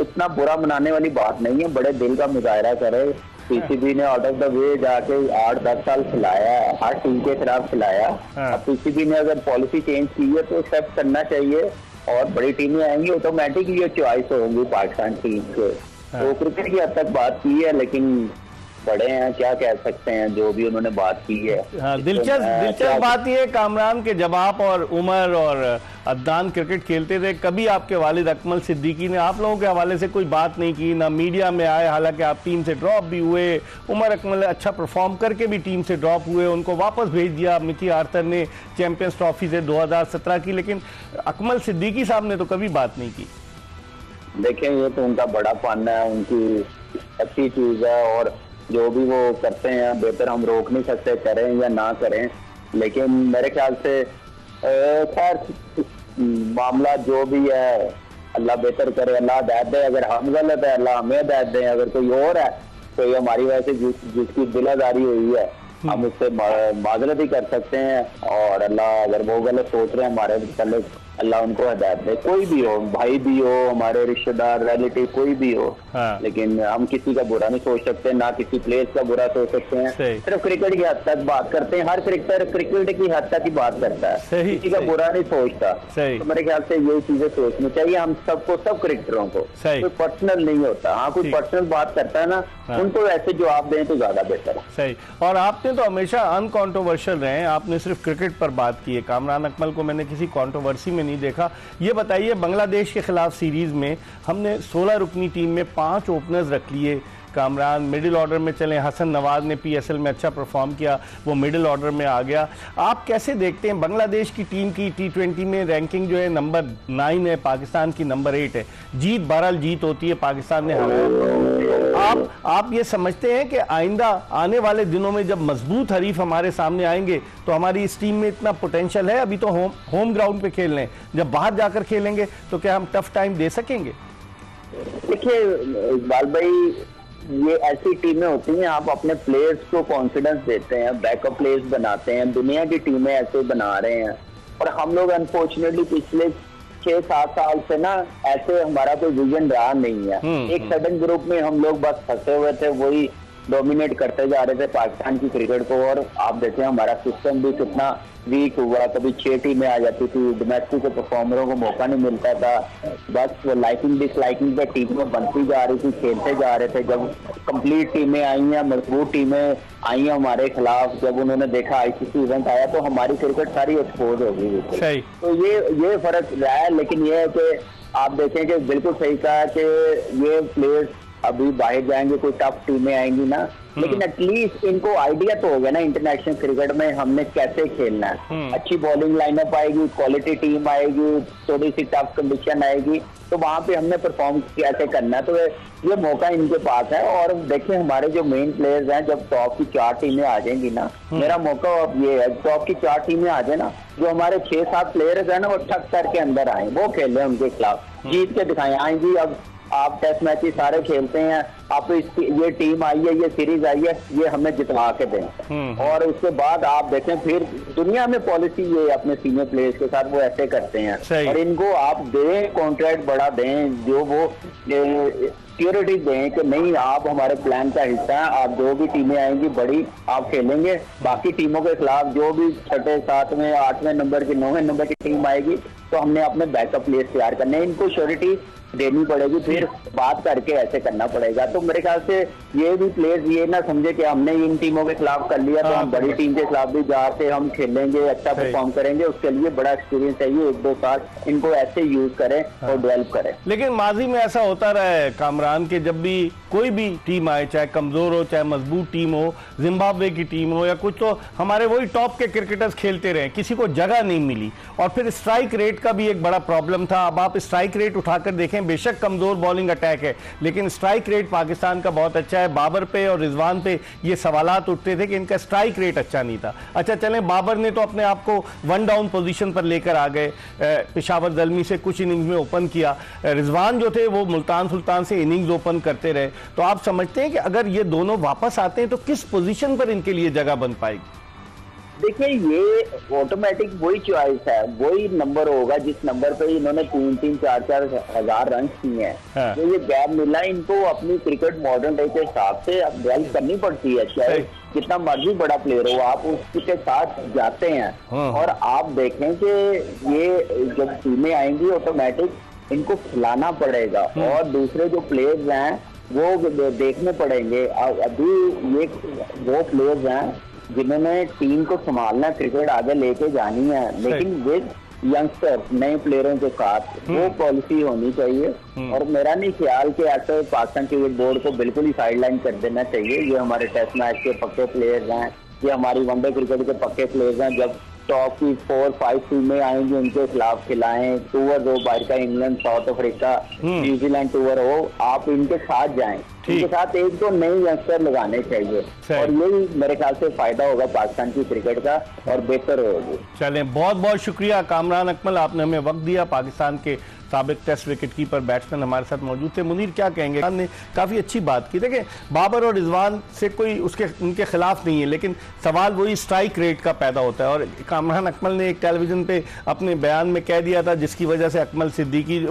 इतना बुरा मनाने वाली बात नहीं है। बड़े दिल का मुजाहरा करे। पीसीबी ने आउट ऑफ द वे जाके 8-10 साल खिलाया, हर टीम के खिलाफ खिलाया। अब पीसीबी ने अगर पॉलिसी चेंज की है तो एक्सेप्ट करना चाहिए और बड़ी टीमें आएंगी, ऑटोमेटिकली चॉइस होंगी पाकिस्तान टीम के। तो क्रिकेट की हद तक बात की है, लेकिन बड़े हैं, क्या कह सकते हैं, जो भी उन्होंने बात की है। हाँ, दिलचस्प बात यह है कामरान के, जब आप और उमर और अदनान क्रिकेट खेलते थे, कभी आपके वालिद अकमल सिद्दीकी ने आप लोगों के हवाले से कोई बात नहीं की, ना मीडिया में आए। हालांकि आप टीम से ड्रॉप भी हुए, उमर अकमल अच्छा परफॉर्म करके भी टीम से ड्रॉप हुए, उनको वापस भेज दिया मिकी आर्थर ने चैंपियंस ट्रॉफी से 2017 की, लेकिन अकमल सिद्दीकी साहब ने तो कभी बात नहीं की। देखें, ये तो उनका बड़ा फन है, उनकी अच्छी चीज है और जो भी वो करते हैं बेहतर हम रोक नहीं सकते, करें या ना करें। लेकिन मेरे ख्याल से खैर मामला जो भी है अल्लाह बेहतर करे, अल्लाह हिदायत दे। अगर हम गलत है अल्लाह हमें हिदायत दे, अगर कोई और है कोई हमारी वजह से जिसकी दिलादारी हुई है हम उससे माजरत ही कर सकते हैं। और अल्लाह अगर वो गलत सोच रहे हैं हमारे मतलब अल्लाह उनको हिदायत दे। कोई भी हो, भाई भी हो, हमारे रिश्तेदार, रिलेटिव कोई भी हो, लेकिन हम किसी का बुरा नहीं सोच सकते, ना किसी प्लेयर्स का बुरा सोच सकते हैं। सिर्फ क्रिकेट की हद तक बात करते हैं। हर क्रिकेटर क्रिकेट की हद तक ही बात करता है, किसी का बुरा नहीं सोचता। तो मेरे ख्याल से यही चीजें सोचनी चाहिए हम सबको, सब क्रिकेटरों को। कोई पर्सनल नहीं होता। हाँ, कोई पर्सनल बात करता है ना, उनको ऐसे जवाब दें तो ज्यादा बेहतर है। सही। और आपने तो हमेशा अनकॉन्ट्रोवर्शियल रहे, आपने सिर्फ क्रिकेट पर बात की है। कामरान अकमल को मैंने किसी कॉन्ट्रोवर्सी में नहीं देखा। ये बताइए, बांग्लादेश के खिलाफ सीरीज में हमने 16 रुकनी टीम में 5 ओपनर्स रख लिए, कामरान मिडिल ऑर्डर में चलें, हसन नवाज ने पीएसएल में अच्छा परफॉर्म किया, वो मिडिल ऑर्डर में आ गया। आप कैसे देखते हैं बांग्लादेश की टीम की T20 में रैंकिंग जो है नंबर 9 है, पाकिस्तान की नंबर 8 है, जीत बहरहाल जीत होती है, पाकिस्तान ने हारा। आप ये समझते हैं कि आइंदा आने वाले दिनों में जब मजबूत हरीफ हमारे सामने आएंगे तो हमारी इस टीम में इतना पोटेंशियल है? अभी तो होम ग्राउंड पे खेल रहे हैं, जब बाहर जाकर खेलेंगे तो क्या हम टफ टाइम दे सकेंगे? देखिए इकबाल भाई, ये ऐसी टीमें होती हैं, आप अपने प्लेयर्स को कॉन्फिडेंस देते हैं, बैकअप प्लेयर्स बनाते हैं, दुनिया की टीमें ऐसे बना रहे हैं। और हम लोग अनफॉर्चुनेटली पिछले 6-7 साल से ना ऐसे हमारा कोई विजन रहा नहीं है। एक सडन ग्रुप में हम लोग बस फंसे हुए थे, वही डोमिनेट करते जा रहे थे पाकिस्तान की क्रिकेट को। और आप देखें हमारा सिस्टम भी कितना वीक हुआ, कभी 6 टीमें आ जाती थी, डोमेस्टिक के परफॉर्मरों को मौका नहीं मिलता था, बस वो लाइकिंग डिसलाइकिंग पे टीमें बनती जा रही थी, खेलते जा रहे थे। जब कंप्लीट टीमें आई हैं, मजबूत टीमें आई हैं हमारे खिलाफ, जब उन्होंने देखा आईसीसी इवेंट आया तो हमारी क्रिकेट सारी एक्सपोज हो गई। तो ये फर्क रहा है। लेकिन ये है कि आप देखें कि बिल्कुल सही कहा कि ये प्लेयर्स अभी बाहर जाएंगे, कोई टफ टीमें आएंगी ना, लेकिन एटलीस्ट इनको आइडिया तो हो गया ना इंटरनेशनल क्रिकेट में हमने कैसे खेलना है। अच्छी बॉलिंग लाइनअप आएगी, क्वालिटी टीम आएगी, थोड़ी सी टफ कंडीशन आएगी, तो वहां पे हमने परफॉर्म कैसे करना है। तो ये मौका इनके पास है। और देखिए हमारे जो मेन प्लेयर्स हैं, जब टॉप की 4 टीमें आ जाएंगी ना, मेरा मौका अब ये है, टॉप की 4 टीमें आ जाए ना, जो हमारे 6-7 प्लेयर्स हैं ना, वो ठक करके अंदर आए, वो खेल रहे हैं, उनके खिलाफ जीत के दिखाएं। आएंगी अब आप टेस्ट मैचेस सारे खेलते हैं, आप ये टीम आई है, ये सीरीज आई है, ये हमें जितवा के दें। और उसके बाद आप देखें फिर दुनिया में पॉलिसी ये अपने सीनियर प्लेयर्स के साथ वो ऐसे करते हैं। और इनको आप दें, कॉन्ट्रैक्ट बढ़ा दें, जो वो सिक्योरिटी दें कि नहीं आप हमारे प्लान का हिस्सा है, आप जो भी टीमें आएंगी बड़ी आप खेलेंगे, बाकी टीमों के खिलाफ जो भी 6, 7, 8वें नंबर की 9वें नंबर की टीम आएगी तो हमने अपने बैकअप प्लेयर्स तैयार करने हैं, इनको श्योरिटी देनी पड़ेगी, फिर बात करके ऐसे करना पड़ेगा। तो मेरे ख्याल से ये भी प्लेयर्स ये ना समझे कि हमने इन टीमों के खिलाफ कर लिया तो हम बड़ी टीम के खिलाफ भी जाके हम खेलेंगे, अच्छा परफॉर्म करेंगे, उसके लिए बड़ा एक्सपीरियंस चाहिए, 1-2 साल इनको ऐसे यूज करें और डेवलप करें। लेकिन माजी में ऐसा होता रहा है कामरान के जब भी कोई भी टीम आए, चाहे कमजोर हो चाहे मजबूत टीम हो, जिम्बाब्वे की टीम हो या कुछ, तो हमारे वही टॉप के क्रिकेटर्स खेलते रहे, किसी को जगह नहीं मिली। और फिर स्ट्राइक रेट का भी एक बड़ा प्रॉब्लम था। अब आप स्ट्राइक रेट उठाकर देखें, बेशक कमजोर बॉलिंग अटैक है लेकिन स्ट्राइक रेट पाकिस्तान का बहुत अच्छा है। बाबर पे और रिजवान पे ये सवालात उठते थे कि इनका स्ट्राइक रेट अच्छा नहीं था। अच्छा चलें, बाबर ने तो अपने आप को 1 डाउन पोजीशन पर लेकर आ गए, पेशावर ज़ल्मी से कुछ इनिंग्स में ओपन किया, रिजवान जो थे वो मुल्तान सुल्तान से इनिंग्स ओपन करते रहे। तो आप समझते हैं कि अगर ये दोनों वापस आते हैं तो किस पोजीशन पर इनके लिए जगह बन पाएगी? देखिए ये ऑटोमेटिक वही चॉइस है, वही नंबर होगा जिस नंबर पे इन्होंने 3-3, 4-4 हजार रन किए हैं। तो ये गैप मिला, इनको अपनी क्रिकेट मॉडर्न डे के हिसाब से डेवलप करनी पड़ती है। चाहे कितना मर्जी बड़ा प्लेयर हो, आप उसके साथ जाते हैं। और आप देखें कि ये जब टीमें आएंगी ऑटोमेटिक इनको खिलाना पड़ेगा और दूसरे जो प्लेयर्स हैं वो देखने पड़ेंगे। अभी ये वो प्लेयर्स हैं जिन्होंने टीम को संभालना, क्रिकेट आगे लेके जानी है, लेकिन विद यंगस्टर नए प्लेयरों के साथ वो पॉलिसी होनी चाहिए। और मेरा नहीं ख्याल कि ऐसे पाकिस्तान क्रिकेट बोर्ड को बिल्कुल ही साइडलाइन कर देना चाहिए। ये हमारे टेस्ट मैच के पक्के प्लेयर्स हैं, ये हमारी वनडे क्रिकेट के पक्के प्लेयर्स हैं। जब टॉप की 4-5 टीमें आएंगी उनके खिलाफ खिलाएं, टूर हो बाहर का, England, south Africa, New Zealand tour हो, आप इनके साथ जाएं, इनके साथ 1-2 नए यंगस्टर लगाने चाहिए और यही मेरे ख्याल से फायदा होगा पाकिस्तान की क्रिकेट का और बेहतर होगी। चलें, बहुत बहुत शुक्रिया कामरान अकमल, आपने हमें वक्त दिया। पाकिस्तान के साबिक टेस्ट विकेट कीपर बैट्समैन हमारे साथ मौजूद थे। मुनीर क्या कहेंगे? ने काफ़ी अच्छी बात की। देखिए बाबर और रिजवान से कोई उनके खिलाफ नहीं है, लेकिन सवाल वही स्ट्राइक रेट का पैदा होता है। और कामरान अकमल ने एक टेलीविजन पे अपने बयान में कह दिया था, जिसकी वजह से अकमल सिद्दीकी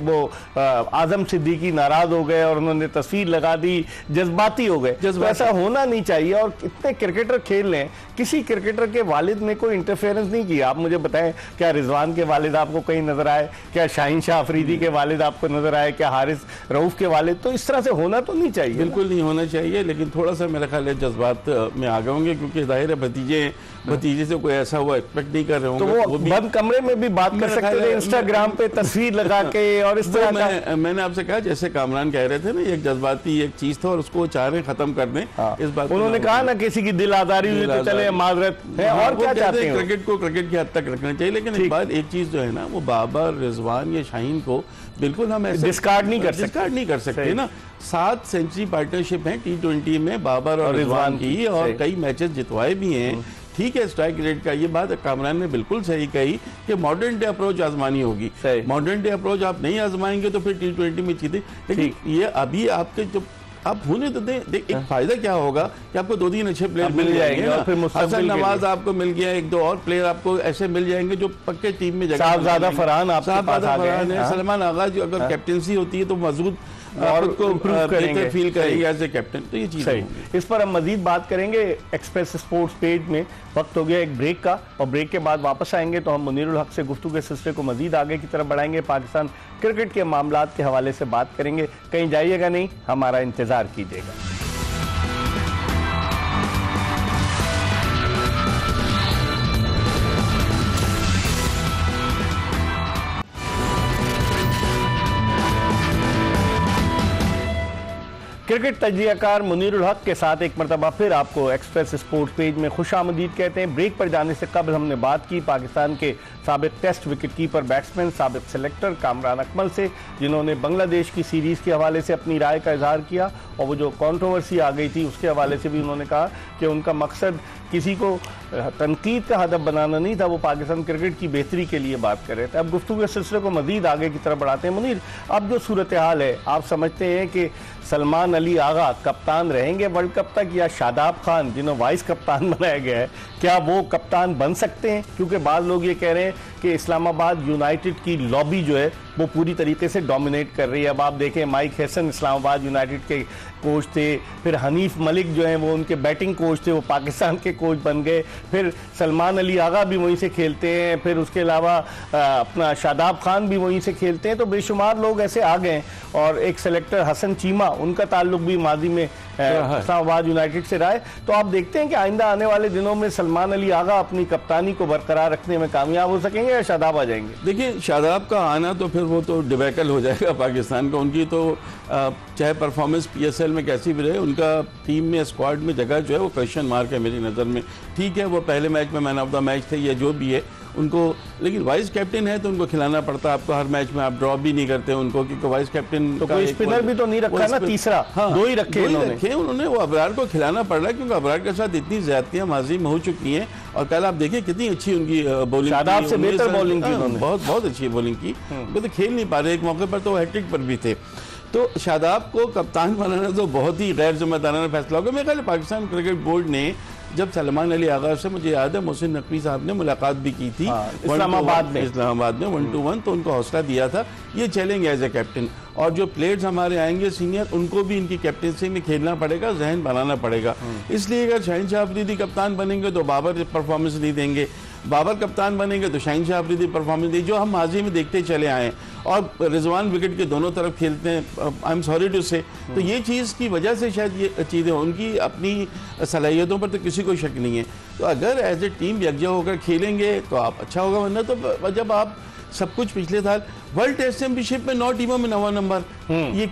आजम सिद्दीकी नाराज हो गए और उन्होंने तस्वीर लगा दी, जज्बाती हो गए। ऐसा होना नहीं चाहिए। और इतने क्रिकेटर खेल रहे हैं, किसी क्रिकेटर के वालिद ने कोई इंटरफेरेंस नहीं किया। आप मुझे बताएं, क्या रिजवान के वालिद आपको कहीं नजर आए? क्या शाहीन शाह अफरीदी के वालिद आपको नजर आए? क्या हारिस रऊफ के वालिद? तो इस तरह से होना तो नहीं चाहिए। बिल्कुल नहीं होना चाहिए, लेकिन थोड़ा सा मेरा ख्याल है जज्बात में आ गए होंगे, क्योंकि जाहिर है भतीजे भतीजे से कोई ऐसा हुआ एक्सपेक्ट नहीं कर रहे होंगे। तो वो बंद कमरे में भी बात कर सकते थे, इंस्टाग्राम पे तस्वीर लगा के और इस तरह का। मैंने आपसे कहा जैसे कामरान कह रहे थे ना, एक जज्बाती एक चीज था और उसको चाह रहे खत्म कर दें। इस बात उन्होंने कहा ना किसी की दिल आजारी हुई तो चले माजरत है, और क्या चाहते हैं। क्रिकेट को क्रिकेट की हद तक रखना चाहिए, लेकिन एक बात एक चीज जो है ना, वो बाबर, रिजवान या शाहीन को बिल्कुल हम ऐसे डिस्कार्ड नहीं कर सकते ना। 7 सेंचुरी पार्टनरशिप है T20 में बाबर और रिजवान की, और कई मैचेस जितवाए भी हैं। ठीक है, स्ट्राइक रेट का ये बात कामरान ने बिल्कुल सही कही कि मॉडर्न डे अप्रोच आजमानी होगी। मॉडर्न डे अप्रोच आप नहीं आजमाएंगे तो फिर T20 में जीते। लेकिन ये अभी आपके जो आप होने तो दें, एक फायदा क्या होगा कि आपको 2-3 अच्छे प्लेयर मिल जाएंगे ना। हसन नवाज आपको मिल गया, 1-2 और प्लेयर आपको ऐसे मिल जाएंगे जो पक्के टीम में जगह। साहबजादा फरहान आपके पास आ गए हैं, सलमान आगा जो अगर कैप्टेंसी होती है तो मजबूत और को बेहतर फील करेंगे एज ए कैप्टन। तो ये चीज सही, इस पर हम मजीद बात करेंगे एक्सप्रेस स्पोर्ट्स पेज में। वक्त हो गया एक ब्रेक का, और ब्रेक के बाद वापस आएंगे तो हम मुनीरुल हक से गुफ्तगू के सिलसिले को मजीद आगे की तरफ बढ़ाएंगे। पाकिस्तान क्रिकेट के मामलात के हवाले से बात करेंगे। कहीं जाइएगा नहीं, हमारा इंतजार कीजिएगा। क्रिकेट तज्जियाकार मुनीरुल हक के साथ एक मरतबा फिर आपको एक्सप्रेस स्पोर्ट्स पेज में खुशामदीद कहते हैं। ब्रेक पर जाने से कबल हमने बात की पाकिस्तान के साबिक टेस्ट विकेट कीपर, बैट्समैन, साबिक सेलेक्टर कामरान अकमल से, जिन्होंने बांग्लादेश की सीरीज़ के हवाले से अपनी राय का इजहार किया, और वो जो कंट्रोवर्सी आ गई थी उसके हवाले से भी उन्होंने कहा कि उनका मकसद किसी को तनकीद का हदफ बनाना नहीं था, वो पाकिस्तान क्रिकेट की बेहतरी के लिए बात कर रहे थे। अब गुफ्तगू के सिलसिले को मजीद आगे की तरफ बढ़ाते हैं। मुनीर, अब जो सूरत हाल है, आप समझते हैं कि सलमान अली आगा कप्तान रहेंगे वर्ल्ड कप तक, या शादाब खान जिन्हें वाइस कप्तान बनाया गया है, क्या वो कप्तान बन सकते हैं? क्योंकि बाद लोग ये कह रहे हैं कि इस्लामाबाद यूनाइटेड की लॉबी जो है वो पूरी तरीके से डोमिनेट कर रही है। अब आप देखें, माइक हैसन इस्लामाबाद यूनाइटेड के कोच थे, फिर हनीफ मलिक जो हैं वो उनके बैटिंग कोच थे, वो पाकिस्तान के कोच बन गए, फिर सलमान अली आगा भी वहीं से खेलते हैं, फिर उसके अलावा अपना शादाब खान भी वहीं से खेलते हैं। तो बेशुमार लोग ऐसे आ गए, और एक सेलेक्टर हसन चीमा, उनका ताल्लुक भी माजी में इस्लामाबाद यूनाइटेड से रहा है। तो आप देखते हैं कि आइंदा आने वाले दिनों में सलमान अली आगा अपनी कप्तानी को बरकरार रखने में कामयाब हो सकेंगे या शादाब आ जाएंगे? देखिए, शादाब का आना तो फिर वो तो डिबैकल हो जाएगा पाकिस्तान का। उनकी तो चाहे परफॉर्मेंस PSL में कैसी भी रहे, उनका टीम में स्क्वाड में जगह जो है वो क्वेश्चन मार्क है मेरी नज़र में। ठीक है, वो पहले मैच में मैन ऑफ द मैच थे या जो भी है उनको, लेकिन वाइस कैप्टन है तो उनको खिलाना पड़ता है आपको हर मैच में। आप ड्रॉप भी नहीं करते उनको, क्योंकि वाइस कैप्टन तो कोई स्पिनर भी तो नहीं रखा ना, तीसरा। हाँ, दो ही रखे उन्होंने। वो अबरार को खिलाना पड़ रहा है, क्योंकि अबरार के साथ इतनी ज्यादतियां माजी में हो चुकी हैं। और कल आप देखिए कितनी अच्छी उनकी बॉलिंग, शादाब से बेहतर बॉलिंग की उन्होंने, बहुत अच्छी बॉलिंग की। वो तो खेल नहीं पा रहे, एक मौके पर तो हैट्रिक पर भी थे। तो शादाब को कप्तान बनाना तो बहुत ही गैर जिम्मेदाराना फैसला होगा। मेरे ख्याल पाकिस्तान क्रिकेट बोर्ड ने जब सलमान अली आगा से, मुझे याद है मोहसिन नकवी साहब ने मुलाकात भी की थी इस्लामाबाद में 1-1, तो उनको हौसला दिया था ये चलेंगे एज ए कैप्टन। और जो प्लेयर्स हमारे आएंगे सीनियर, उनको भी इनकी कैप्टनसी में खेलना पड़ेगा, जहन बनाना पड़ेगा। इसलिए अगर शाहीन शाह अफरीदी कप्तान बनेंगे तो बाबर परफॉर्मेंस नहीं देंगे, बाबर कप्तान बनेंगे तो शाहीन शाह अफरीदी परफॉर्मेंस देंगे, जो हम माजी में देखते चले आए। और रिजवान विकेट के दोनों तरफ खेलते हैं, आई एम सॉरी टू से। तो ये चीज़ की वजह से शायद ये चीज़ें, उनकी अपनी सलाहियतों पर तो किसी को शक नहीं है। तो अगर एज ए टीम यकजा होकर खेलेंगे तो आप अच्छा होगा, वरना तो जब आप सब कुछ पिछले साल वर्ल्ड टेस्ट चैंपियनशिप में 9 टीमों में 9वां नंबर, ये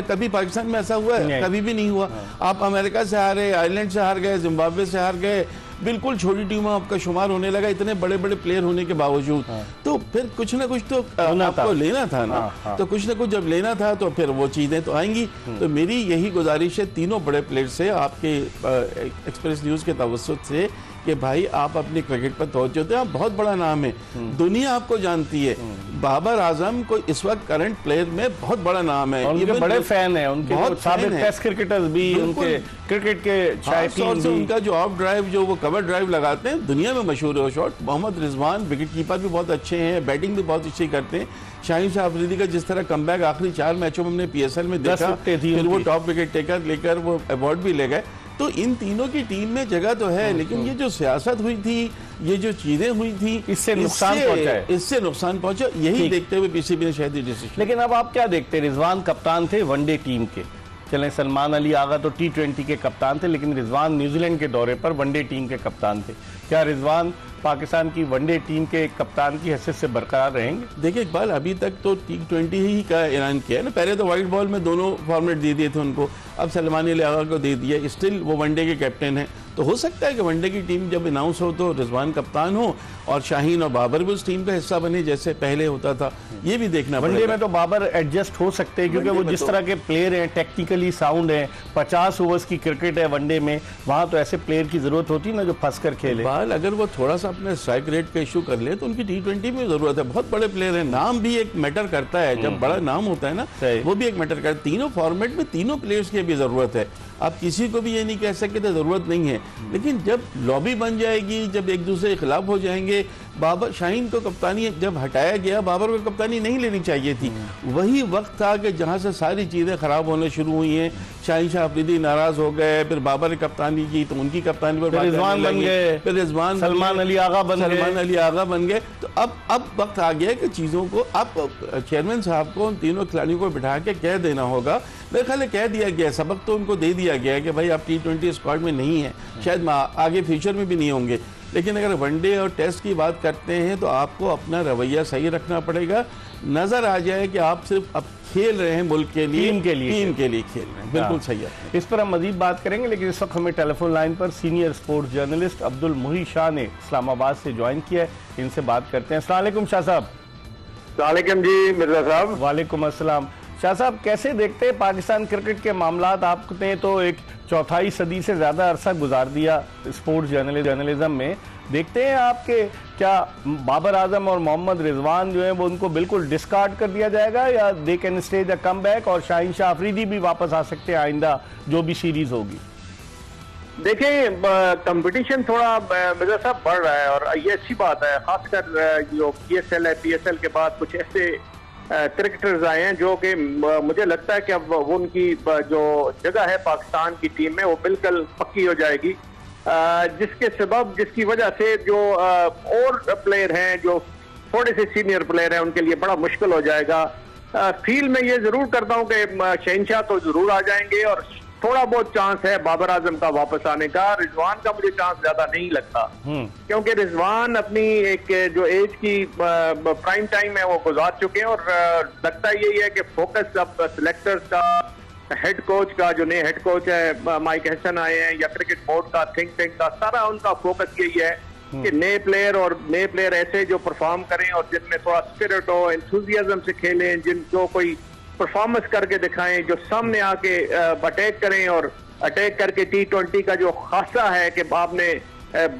कभी पाकिस्तान में ऐसा हुआ है? कभी भी नहीं हुआ। आप अमेरिका से हारे, आयरलैंड से हार गए, जिम्बाब्वे से हार गए, बिल्कुल छोटी टीमों आपका शुमार होने लगा, इतने बड़े बड़े प्लेयर होने के बावजूद। तो फिर कुछ ना कुछ तो आपको लेना था ना। तो कुछ ना कुछ जब लेना था तो फिर वो चीज़ें तो आएंगी। तो मेरी यही गुजारिश है तीनों बड़े प्लेयर से, आपके एक्सप्रेस न्यूज़ के तवज्जुह से, कि भाई आप अपने क्रिकेट पर तवज्जो दें। आप बहुत बड़ा नाम है, दुनिया आपको जानती है। बाबर आजम को इस वक्त करंट प्लेयर में बहुत बड़ा नाम है, उनके बड़े फैन है, उनके बहुत साबिक टेस्ट क्रिकेटर्स भी, उनके क्रिकेट के शायकीन भी। उनका जो ऑफ ड्राइव, जो वो कवर ड्राइव लगाते हैं, दुनिया में मशहूर है shot. Mohammad Rizwan wicket keeper भी बहुत अच्छे हैं, बैटिंग भी बहुत अच्छी करते हैं। शाहीन शाह अफरीदी का जिस तरह कमबैक आखिरी 4 मैचों में हमने PSL में देखा, फिर वो टॉप विकेट टेकर लेकर वो अवार्ड भी ले गए। तो इन तीनों की टीम में जगह तो है, लेकिन ये जो सियासत हुई थी, ये जो चीजें हुई थी, इससे नुकसान पहुंचा। यही देखते हुए PCB ने शायद डिसीजन। लेकिन अब आप क्या देखते हैं, रिजवान कप्तान थे वनडे टीम के, चलें सलमान अली आगा तो T20 के कप्तान थे, लेकिन रिजवान न्यूजीलैंड के दौरे पर वनडे टीम के कप्तान थे। क्या रिजवान पाकिस्तान की वनडे टीम के कप्तान की हैसियत से बरकरार रहेंगे? देखिए इकबाल, अभी तक तो T20 ही का ऐलान किया है ना। पहले तो वाइट बॉल में दोनों फॉर्मेट दे दिए थे उनको, अब सलमान अली आगा को दे दिया। स्टिल वो वनडे के कैप्टन हैं, तो हो सकता है कि वनडे की टीम जब अनाउंस हो तो रिजवान कप्तान हो और शाहीन और बाबर भी उस टीम का हिस्सा बने जैसे पहले होता था। ये भी देखना पड़ेगा। वनडे में तो बाबर एडजस्ट हो सकते हैं क्योंकि वो जिस तरह के प्लेयर हैं, टेक्निकली साउंड हैं। 50 ओवर्स की क्रिकेट है वनडे में, वहां तो ऐसे प्लेयर की जरूरत होती है ना जो फंस कर खेले। बाल अगर वो थोड़ा सा अपने स्ट्राइक रेट का इशू कर ले तो उनकी T20 में जरूरत है। बहुत बड़े प्लेयर हैं, नाम भी एक मैटर करता है। जब बड़ा नाम होता है ना, वो भी एक मैटर करता है। तीनों फॉर्मेट में तीनों प्लेयर्स की भी जरूरत है। आप किसी को भी ये नहीं कह सकते तो जरूरत नहीं है, लेकिन जब लॉबी बन जाएगी, जब एक दूसरे के खिलाफ हो जाएंगे। बाबर शाहीन को कप्तानी जब हटाया गया, बाबर को कप्तानी नहीं लेनी चाहिए थी। वही वक्त था कि जहां से सारी चीजें खराब होने शुरू हुई हैं। शाहीन शाह अफरीदी नाराज हो गए, फिर बाबर ने कप्तानी की तो उनकी कप्तानी पर रिजवान बन गए, फिर रिजवान, सलमान अली आगा बन गए। तो अब वक्त आ गया कि चीजों को अब चेयरमैन साहब को उन तीनों खिलाड़ियों को बिठा के कह देना होगा। मेरे ख्याल में कह दिया गया, सबक तो उनको दे दिया गया कि भाई आप T20 स्क्वाड में नहीं है, शायद आगे फ्यूचर में भी नहीं होंगे। लेकिन अगर वनडे और टेस्ट की बात करते हैं तो आपको अपना रवैया सही रखना पड़ेगा। नजर आ जाए कि आप सिर्फ अब खेल रहे हैं मुल्क के लिए, टीम के लिए खेल रहे हैं। बिल्कुल सही है। इस पर हम मजीद बात करेंगे, लेकिन इस वक्त हमें टेलीफोन लाइन पर सीनियर स्पोर्ट्स जर्नलिस्ट अब्दुल मुही शाह ने इस्लामाबाद से ज्वाइन किया है। इनसे बात करते हैं। अस्सलाम वालेकुम शाह साहब। वालेकुम जी मिर्जा साहब। वालेकुम अस्सलाम। शाह साहब, कैसे देखते हैं पाकिस्तान क्रिकेट के मामलात? आपने तो एक चौथाई सदी से ज्यादा अरसा गुजार दिया स्पोर्ट्स जर्नलिज्म में। देखते हैं आपके क्या बाबर आजम और मोहम्मद रिजवान जो है वो उनको बिल्कुल डिस्कार्ड कर दिया जाएगा या they can stage a come back और शाहीन शाह अफरीदी भी वापस आ सकते हैं आइंदा जो भी सीरीज होगी? देखिए कंपटीशन थोड़ा मिर्जा साहब बढ़ रहा है और ये अच्छी बात है। खासकर जो PSL है, PSL के बाद कुछ ऐसे क्रिकेटर्स आए हैं जो कि मुझे लगता है कि अब वो उनकी जो जगह है पाकिस्तान की टीम में वो बिल्कुल पक्की हो जाएगी, जिसकी वजह से जो और प्लेयर हैं जो थोड़े से सीनियर प्लेयर हैं उनके लिए बड़ा मुश्किल हो जाएगा। फील में ये जरूर करता हूँ कि शहनशाह तो जरूर आ जाएंगे और थोड़ा बहुत चांस है बाबर आजम का वापस आने का। रिजवान का मुझे चांस ज्यादा नहीं लगता क्योंकि रिजवान अपनी एक जो एज की प्राइम टाइम है वो गुजार चुके हैं और लगता यही है कि फोकस अब सिलेक्टर्स का, हेड कोच का, जो नए हेड कोच है माइक हसन आए हैं, या क्रिकेट बोर्ड का, थिंक टैंक का, सारा उनका फोकस यही है कि नए प्लेयर ऐसे जो परफॉर्म करें और जिनमें थोड़ा स्पिरिट हो, एंथुजियाज्म से खेलें, जो कोई परफॉर्मेंस करके दिखाएं, जो सामने आके अटैक करें और अटैक करके T20 का जो खासा है कि आपने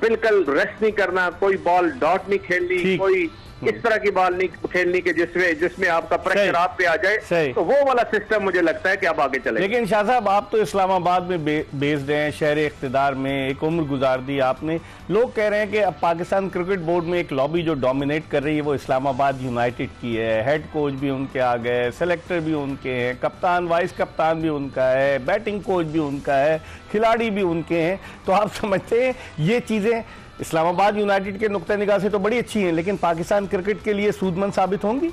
बिल्कुल रेस्ट नहीं करना, कोई बॉल डॉट नहीं खेलनी, कोई इस तरह की बॉल नहीं खेलनी कि जिसमें आपका प्रेशर आप पे आ जाए, तो वो वाला सिस्टम मुझे लगता है कि अब आगे चले। लेकिन शाह साहब, आप तो इस्लामाबाद में बेस्ड हैं, शहर इख्तिदार में एक उम्र गुजार दी आपने। लोग कह रहे हैं कि अब पाकिस्तान क्रिकेट बोर्ड में एक लॉबी जो डोमिनेट कर रही है वो इस्लामाबाद यूनाइटेड की है। हेड कोच भी उनके आ गए, सेलेक्टर भी उनके हैं, कप्तान वाइस कप्तान भी उनका है, बैटिंग कोच भी उनका है, खिलाड़ी भी उनके हैं। तो आप समझते हैं ये चीजें इस्लामाबाद यूनाइटेड के नुक्ते निगाह से तो बड़ी अच्छी हैं, लेकिन पाकिस्तान क्रिकेट के लिए सूदमंद साबित होंगी?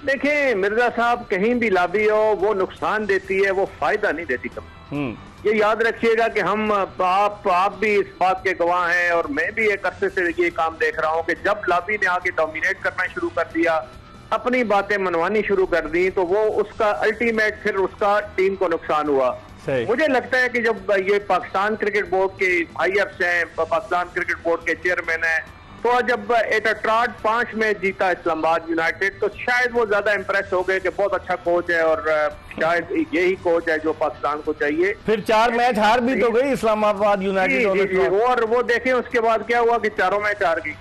देखिए मिर्जा साहब, कहीं भी लॉबी हो वो नुकसान देती है, वो फायदा नहीं देती कभी। ये याद रखिएगा कि आप भी इस बात के गवाह हैं और मैं भी एक अरसे से ये काम देख रहा हूँ कि जब लॉबी ने आके डोमिनेट करना शुरू कर दिया, अपनी बातें मनवानी शुरू कर दी, तो वो उसका अल्टीमेट फिर उसका टीम को नुकसान हुआ। मुझे लगता है कि जब ये पाकिस्तान क्रिकेट बोर्ड के हाईअप्स हैं, पाकिस्तान क्रिकेट बोर्ड के चेयरमैन हैं, तो जब एटाट्राड 5 मैच जीता इस्लामाबाद यूनाइटेड, तो शायद वो ज्यादा इंप्रेस हो गए कि बहुत अच्छा कोच है और शायद यही कोच है जो पाकिस्तान को चाहिए। फिर 4 मैच हार भी तो गई इस्लामाबाद यूनाइटेड, और वो देखें उसके बाद क्या हुआ कि 4 मैच हार गई।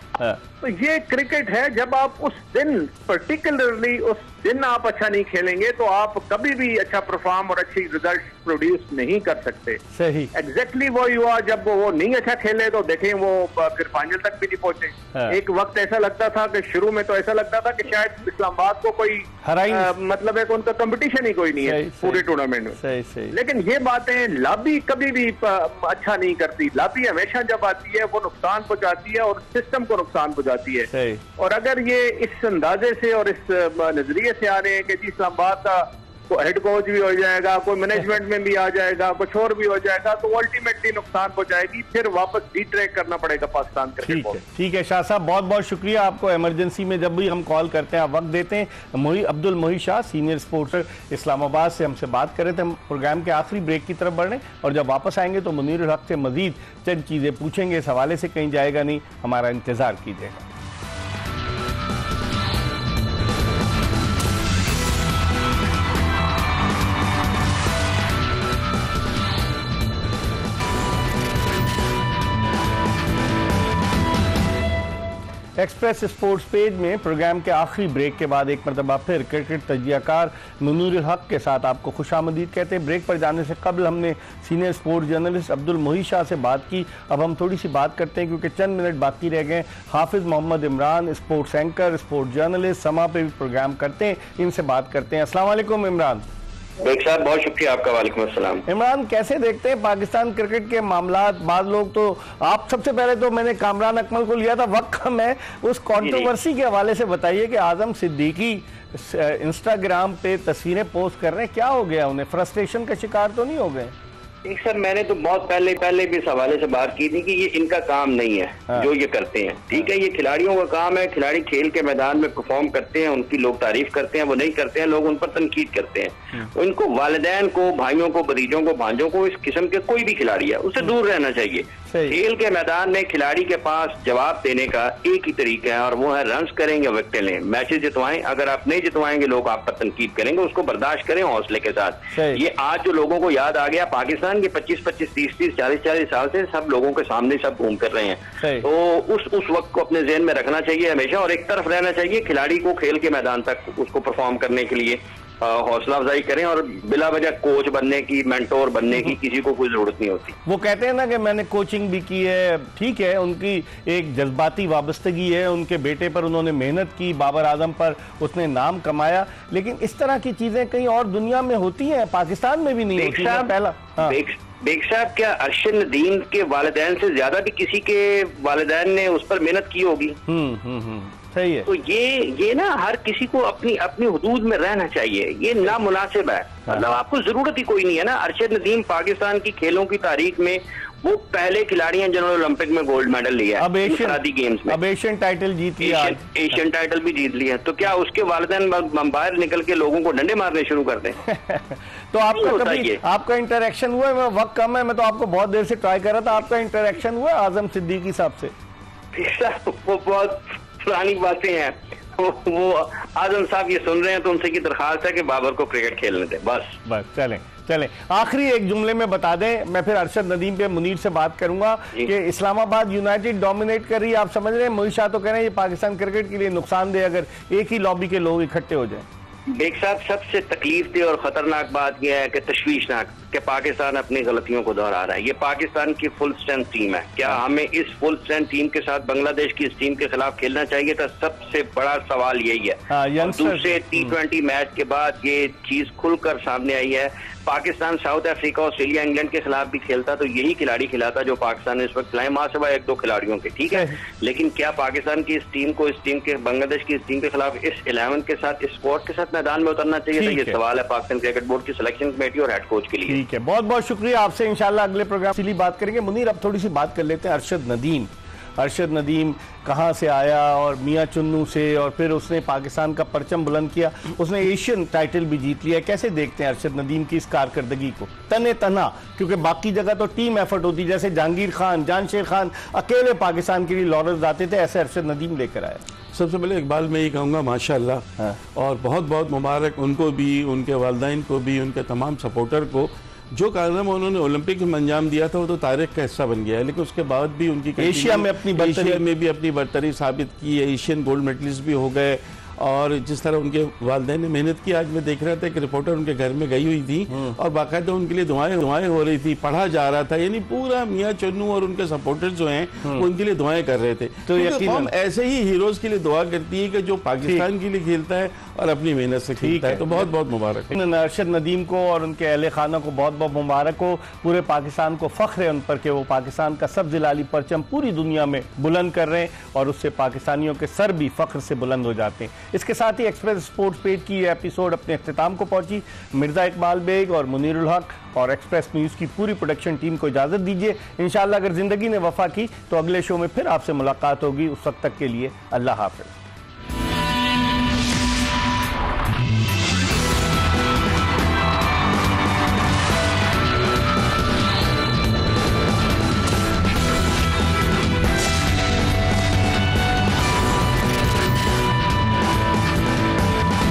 तो ये क्रिकेट है, जब आप उस दिन पर्टिकुलरली उस दिन आप अच्छा नहीं खेलेंगे तो आप कभी भी अच्छा परफॉर्म और अच्छी रिजल्ट प्रोड्यूस नहीं कर सकते। सही एग्जैक्टली वो हुआ, जब वो नहीं अच्छा खेले तो देखें वो फिर फाइनल तक भी नहीं पहुंचे। एक वक्त ऐसा लगता था कि शुरू में तो ऐसा लगता था कि शायद इस्लामाबाद को कोई मतलब है उनका कंपटीशन ही कोई नहीं है पूरे टूर्नामेंट में। लेकिन ये बातें लॉबी कभी भी अच्छा नहीं करती। लॉबी हमेशा जब आती है वो नुकसान पहुंचाती है और सिस्टम को नुकसान पहुंचाती है। और अगर ये इस अंदाजे से और इस नजरिए से आ रहे हैं कि जी इस्लामाबाद का हेड कोच भी हो जाएगा, कोई मैनेजमेंट में भी आ जाएगा, कुछ और भी हो जाएगा, तो अल्टीमेटली नुकसान हो जाएगी, फिर वापस रीट्रैक करना पड़ेगा पाकिस्तान क्रिकेट को। ठीक है शाह साहब, बहुत बहुत शुक्रिया आपको। इमरजेंसी में जब भी हम कॉल करते हैं आप वक्त देते हैं। अब्दुल मोहित शाह, सीनियर स्पोर्ट्सर, इस्लामाबाद से हमसे बात कर रहे थे। हम प्रोग्राम के आखिरी ब्रेक की तरफ बढ़ रहे हैं और जब वापस आएंगे तो मुनीरुल हक से मजीद चंद चीजें पूछेंगे। इस हवाले से कहीं जाएगा नहीं, हमारा इंतजार कीजिएगा। एक्सप्रेस स्पोर्ट्स पेज में प्रोग्राम के आखिरी ब्रेक के बाद एक मरतबा फिर क्रिकेट तजियाकार मुनीरुल हक के साथ आपको खुशामदीद कहते हैं। ब्रेक पर जाने से कबल हमने सीनियर स्पोर्ट्स जर्नलिस्ट अब्दुल मोहित शाह से बात की। अब हम थोड़ी सी बात करते हैं क्योंकि चंद मिनट बाकी रह गए। Hafiz Mohammad Imran, sports anchor, sports journalist, Samaa पे भी प्रोग्राम करते हैं, इनसे बात करते हैं। अस्सलाम वालेकुम इमरान। बेग साहब बहुत शुक्रिया आपका। वालेकुम अस्सलाम। इमरान, कैसे देखते हैं पाकिस्तान क्रिकेट के मामलात? बाद लोग तो, आप सबसे पहले तो मैंने कामरान अकमल को लिया था, वक्त कम है, उस कंट्रोवर्सी के हवाले से बताइए कि आजम सिद्दीकी इंस्टाग्राम पे तस्वीरें पोस्ट कर रहे हैं, क्या हो गया उन्हें? फ्रस्ट्रेशन का शिकार तो नहीं हो गए? एक सर, मैंने तो बहुत पहले भी इस हवाले से बात की थी कि ये इनका काम नहीं है। हाँ। जो ये करते हैं, ठीक है, ये खिलाड़ियों का काम है। खिलाड़ी खेल के मैदान में परफॉर्म करते हैं, उनकी लोग तारीफ करते हैं, वो नहीं करते हैं लोग उन पर तनकीद करते हैं। उनको वालिदैन को, भाइयों को, भतीजों को, भांजों को, इस किस्म के कोई भी खिलाड़ी है उससे दूर रहना चाहिए। खेल के मैदान में खिलाड़ी के पास जवाब देने का एक ही तरीका है और वो है रन्स करेंगे, विकेट लें, मैचेस जितवाएं। अगर आप नहीं जितवाएंगे लोग आप पर तनकीद करेंगे, उसको बर्दाश्त करें हौसले के साथ। ये आज जो लोगों को याद आ गया, पाकिस्तान के 25-25, 30-30, 40-40 साल से सब लोगों के सामने सब घूम कर रहे हैं, तो उस वक्त को अपने ज़हन में रखना चाहिए हमेशा और एक तरफ रहना चाहिए। खिलाड़ी को खेल के मैदान तक उसको परफॉर्म करने के लिए हौसला अफजाई करें और बिला वजह कोच बनने की, मेंटोर बनने की किसी को कोई जरूरत नहीं होती। वो कहते हैं ना कि मैंने कोचिंग भी की है, ठीक है, उनकी एक जज्बाती वाबस्तगी है, उनके बेटे पर उन्होंने मेहनत की, बाबर आजम पर उसने नाम कमाया, लेकिन इस तरह की चीजें कहीं और दुनिया में होती हैं, पाकिस्तान में भी नहीं होती है। पहला बेग साहब, क्या अरशद नदीम के वालिदैन से ज्यादा भी किसी के वालिदैन ने उस पर मेहनत की होगी? सही है। तो ये ना हर किसी को अपनी अपनी हुदूद में रहना चाहिए, ये नामुनासिब है। मतलब आपको जरूरत ही कोई नहीं है ना। अरशद नदीम पाकिस्तान की खेलों की तारीख में वो पहले खिलाड़ी हैं जिन्होंने ओलंपिक में गोल्ड मेडल लिया है, इंफरादी गेम्स में। अब एशियन टाइटल जीत लिया, एशियन टाइटल भी जीत लिया, तो क्या उसके वालिदैन बाहर निकल के लोगों को डंडे मारने शुरू कर दें? तो आपका इंटरेक्शन हुआ है? वक्त कम है, मैं तो आपको बहुत देर से ट्राई कर रहा था। आपका इंटरेक्शन हुआ आजम सिद्दीकी साहब से? वो बहुत पुरानी बातें हैं। वो आजम साहब ये सुन रहे हैं तो उनसे की दरखास्त है कि बाबर को क्रिकेट खेलने दें, बस। चलें आखिरी एक जुमले में बता दें, मैं फिर अरशद नदीम पे मुनीर से बात करूंगा कि इस्लामाबाद यूनाइटेड डोमिनेट कर रही है, आप समझ रहे हैं? मोहित शाह तो कह रहे हैं ये पाकिस्तान क्रिकेट के लिए नुकसानदेह अगर एक ही लॉबी के लोग इकट्ठे हो जाए। बेग साहब, सबसे तकलीफ दे और खतरनाक बात यह है कि तशवीशनाक कि पाकिस्तान अपनी गलतियों को दोहरा रहा है। ये पाकिस्तान की फुल स्ट्रेंथ टीम है, क्या हमें इस फुल स्ट्रेंथ टीम के साथ बांग्लादेश की इस टीम के खिलाफ खेलना चाहिए था? सबसे बड़ा सवाल यही है। दूसरे T20 मैच के बाद ये चीज खुलकर सामने आई है। Pakistan south Africa, Australia, England के खिलाफ भी खेलता तो यही खिलाड़ी खिलाता जो पाकिस्तान ने इस वक्त खिलाए, मां सिवाय 1-2 खिलाड़ियों के, ठीक है। लेकिन क्या पाकिस्तान की इस टीम को, इस टीम के, बांग्लादेश की इस टीम के खिलाफ इस 11 के साथ, इस स्क्वाड के साथ मैदान में उतरना चाहिए था? ये सवाल है पाकिस्तान क्रिकेट बोर्ड की सिलेक्शन कमेटी और हेड कोच के लिए। ठीक है, बहुत बहुत शुक्रिया आपसे। इंशाल्लाह अगले प्रोग्राम इसीलिए बात करेंगे। मुनीर, अब थोड़ी सी बात कर लेते हैं अरशद नदीम कहाँ से आया और मियाँ चुन्नू से, और फिर उसने पाकिस्तान का परचम बुलंद किया, उसने एशियन टाइटल भी जीत लिया। कैसे देखते हैं अरशद नदीम की इस कारकर्दगी को तने तना? क्योंकि बाकी जगह तो टीम एफर्ट होती, जैसे जहांगीर खान, जानशेर खान अकेले पाकिस्तान के लिए लॉरेंस आते थे, ऐसे अरशद नदीम लेकर आया। सबसे पहले इकबाल मैं ये कहूँगा माशाल्लाह, और बहुत बहुत मुबारक उनको भी, उनके वालिदैन को भी, उनके तमाम सपोर्टर को। जो कारनामा उन्होंने ओलंपिक में अंजाम दिया था वो तो तारीख का हिस्सा बन गया है, लेकिन उसके बाद भी उनकी एशिया में भी अपनी बर्तरी साबित की है। एशियन गोल्ड मेडलिस्ट भी हो गए और जिस तरह उनके वालिदैन ने मेहनत की, आज मैं देख रहा था एक रिपोर्टर उनके घर में गई हुई थी और बाकायदा उनके लिए दुआएं हो रही थी, पढ़ा जा रहा था, यानी पूरा मियाँ चन्नू और उनके सपोर्टर्स जो हैं वो उनके लिए दुआएं कर रहे थे। तो यकीनन ऐसे ही हीरोज के लिए दुआ करती है कि जो पाकिस्तान के लिए खेलता है और अपनी मेहनत से खेलता है, तो बहुत बहुत मुबारक है अरशद नदीम को और उनके अहले खाना को, बहुत बहुत मुबारक हो। पूरे पाकिस्तान को फख्र है उन पर कि वो पाकिस्तान का सब्ज़ लाली परचम पूरी दुनिया में बुलंद कर रहे हैं और उससे पाकिस्तानियों के सर भी फख्र से बुलंद हो जाते हैं। इसके साथ ही एक्सप्रेस स्पोर्ट्स पेज की ये एपिसोड अपने अख्तिताम को पहुंची। मिर्ज़ा इकबाल बेग और मुनीरुल हक और एक्सप्रेस न्यूज़ की पूरी प्रोडक्शन टीम को इजाज़त दीजिए। इंशाअल्लाह अगर ज़िंदगी ने वफा की तो अगले शो में फिर आपसे मुलाकात होगी। उस वक्त तक के लिए अल्लाह हाफ़िज़।